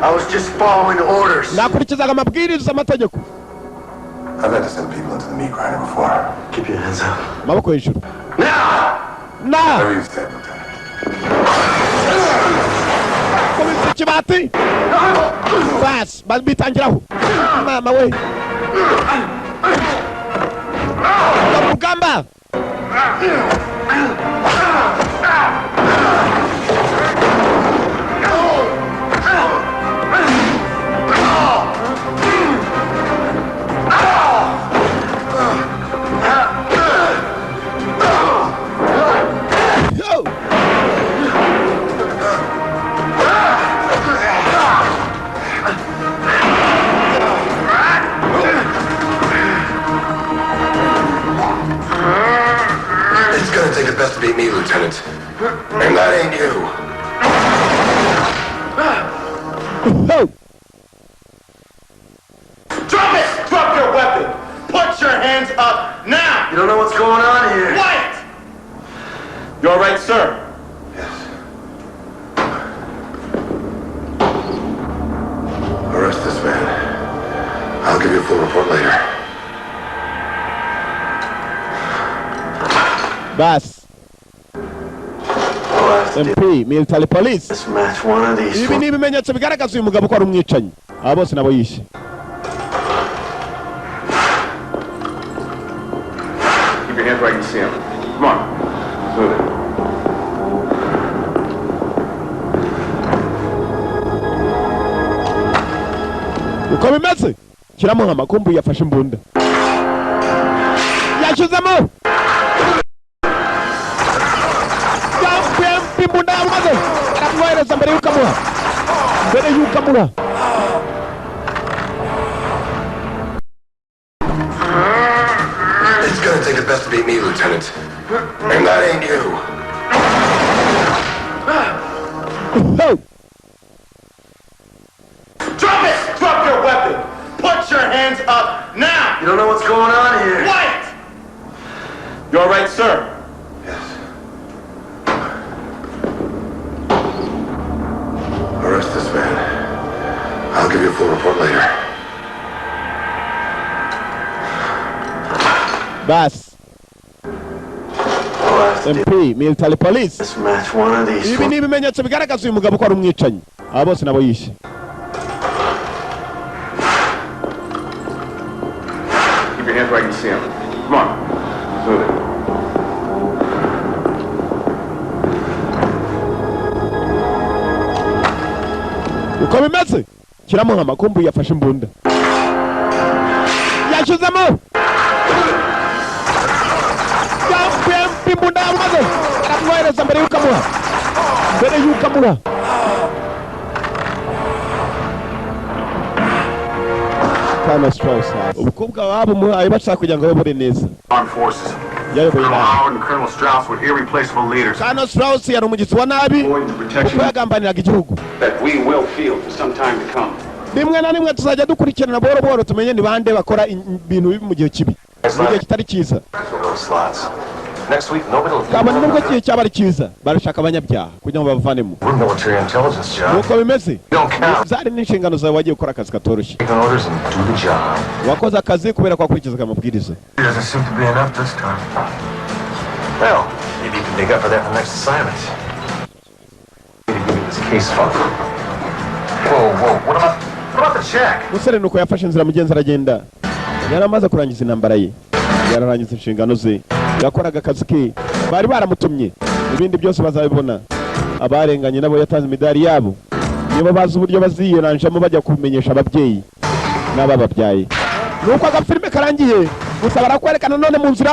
Speaker 8: I was just following orders.
Speaker 1: Nakurikizaga amabwiriza amategeko.
Speaker 4: I've had to send people into the meat grinder before.
Speaker 8: Keep your hands up.
Speaker 1: Maboko hejuru.
Speaker 4: Now! Whatever you say, Lieutenant.
Speaker 1: Komisi kibati. Bas, bitangiraho. Mama we. Mugamba.
Speaker 4: gonna take it best to be me, Lieutenant. And that ain't you.
Speaker 9: Drop it! Drop your weapon! Put your hands up now!
Speaker 8: You don't know what's going on here.
Speaker 9: Quiet! You all right, sir?
Speaker 4: Yes. Arrest this man. I'll give you a full report later.
Speaker 1: Bas. MP, military police.
Speaker 8: Let's match one of these.
Speaker 1: Ibi ni ibimenyetso bigaragaza uyu mugabo ko ari umwicanyi. Aba bose nabo yishe.
Speaker 4: Keep your hands where I can see them. Come on. Move it.
Speaker 1: Uko bimeze? Kiramo amakumbu yafashe imbunda. Yashizemo. Imbunda amaze. Aramwohereza mbere y'ukamuha. Mbere y'ukamuha.
Speaker 4: It's gonna take it best to be me, Lieutenant. And that ain't you.
Speaker 9: Drop it! Drop your weapon! Put your hands up now!
Speaker 8: You don't know what's going on here.
Speaker 9: Quiet! You all right, sir?
Speaker 4: Yes. Arrest this man. I'll give you a full report later.
Speaker 1: Bas. MP, military police.
Speaker 8: Let's match one of these.
Speaker 1: Ibi ni ibimenyetso bigaragaza uyu mugabo ko ari umwicanyi. Aba bose nabo yishe.
Speaker 4: Keep your hands where I can see them. Come on. Move it.
Speaker 1: Uko bimeze? Kiramo amakumbu yafashe imbunda. Yashizemo. Imbunda amaze. Aramwohereza mbere y'ukamuha. Mbere y'ukamuha. Colonel Strauss. Ubukobwa wabo muhaye bashaka kugira ngo bayobore neza.
Speaker 10: Armed forces.
Speaker 1: Yayoboye
Speaker 10: Colonel
Speaker 1: nabi.
Speaker 10: Howard and Colonel Strauss were irreplaceable leaders.
Speaker 1: Colonel Strauss yari umugizi wa nabi. Kuko yagambaniraga igihugu.
Speaker 13: That we will feel for some time to come.
Speaker 1: Rimwe na rimwe tuzajya dukurikirana boro boro tumenye ni bande bakora ibintu bibi mu gihe kibi. Mu gihe kitari cyiza.
Speaker 11: Next week, nobody will...
Speaker 1: Kabone nubwo kiye cyaba ari cyiza barashaka abanyabyaha kugira ngo bavanemo.
Speaker 11: We're military intelligence, John.
Speaker 1: Nuko bimeze.
Speaker 11: Don't count.
Speaker 1: Zari n'inshingano zawe wagiye gukora akazi katoroshye.
Speaker 11: Take orders and do the job.
Speaker 1: Wakoze akazi kubera ko akurikizaga amabwiriza.
Speaker 10: It doesn't seem to be enough this time.
Speaker 11: Well, maybe you can make up for that in the next assignment. Maybe give me this case file. Whoa, what about the check?
Speaker 1: Musore nuko yafashe inzira mugenzi aragenda. Yaramaze kurangiza intambara ye. Yararangiza inshingano ze. Yakoraga akazi ke. Bari baramutumye. Ibindi byose bazabibona. Abarenganye nabo yatanze imidari yabo. Nibo bazi uburyo baziyeranjamo bajya kumenyesha ababyeyi n'abababyaye. Nuko agafilme karangiye. Gusa barakwerekana none mu nzira.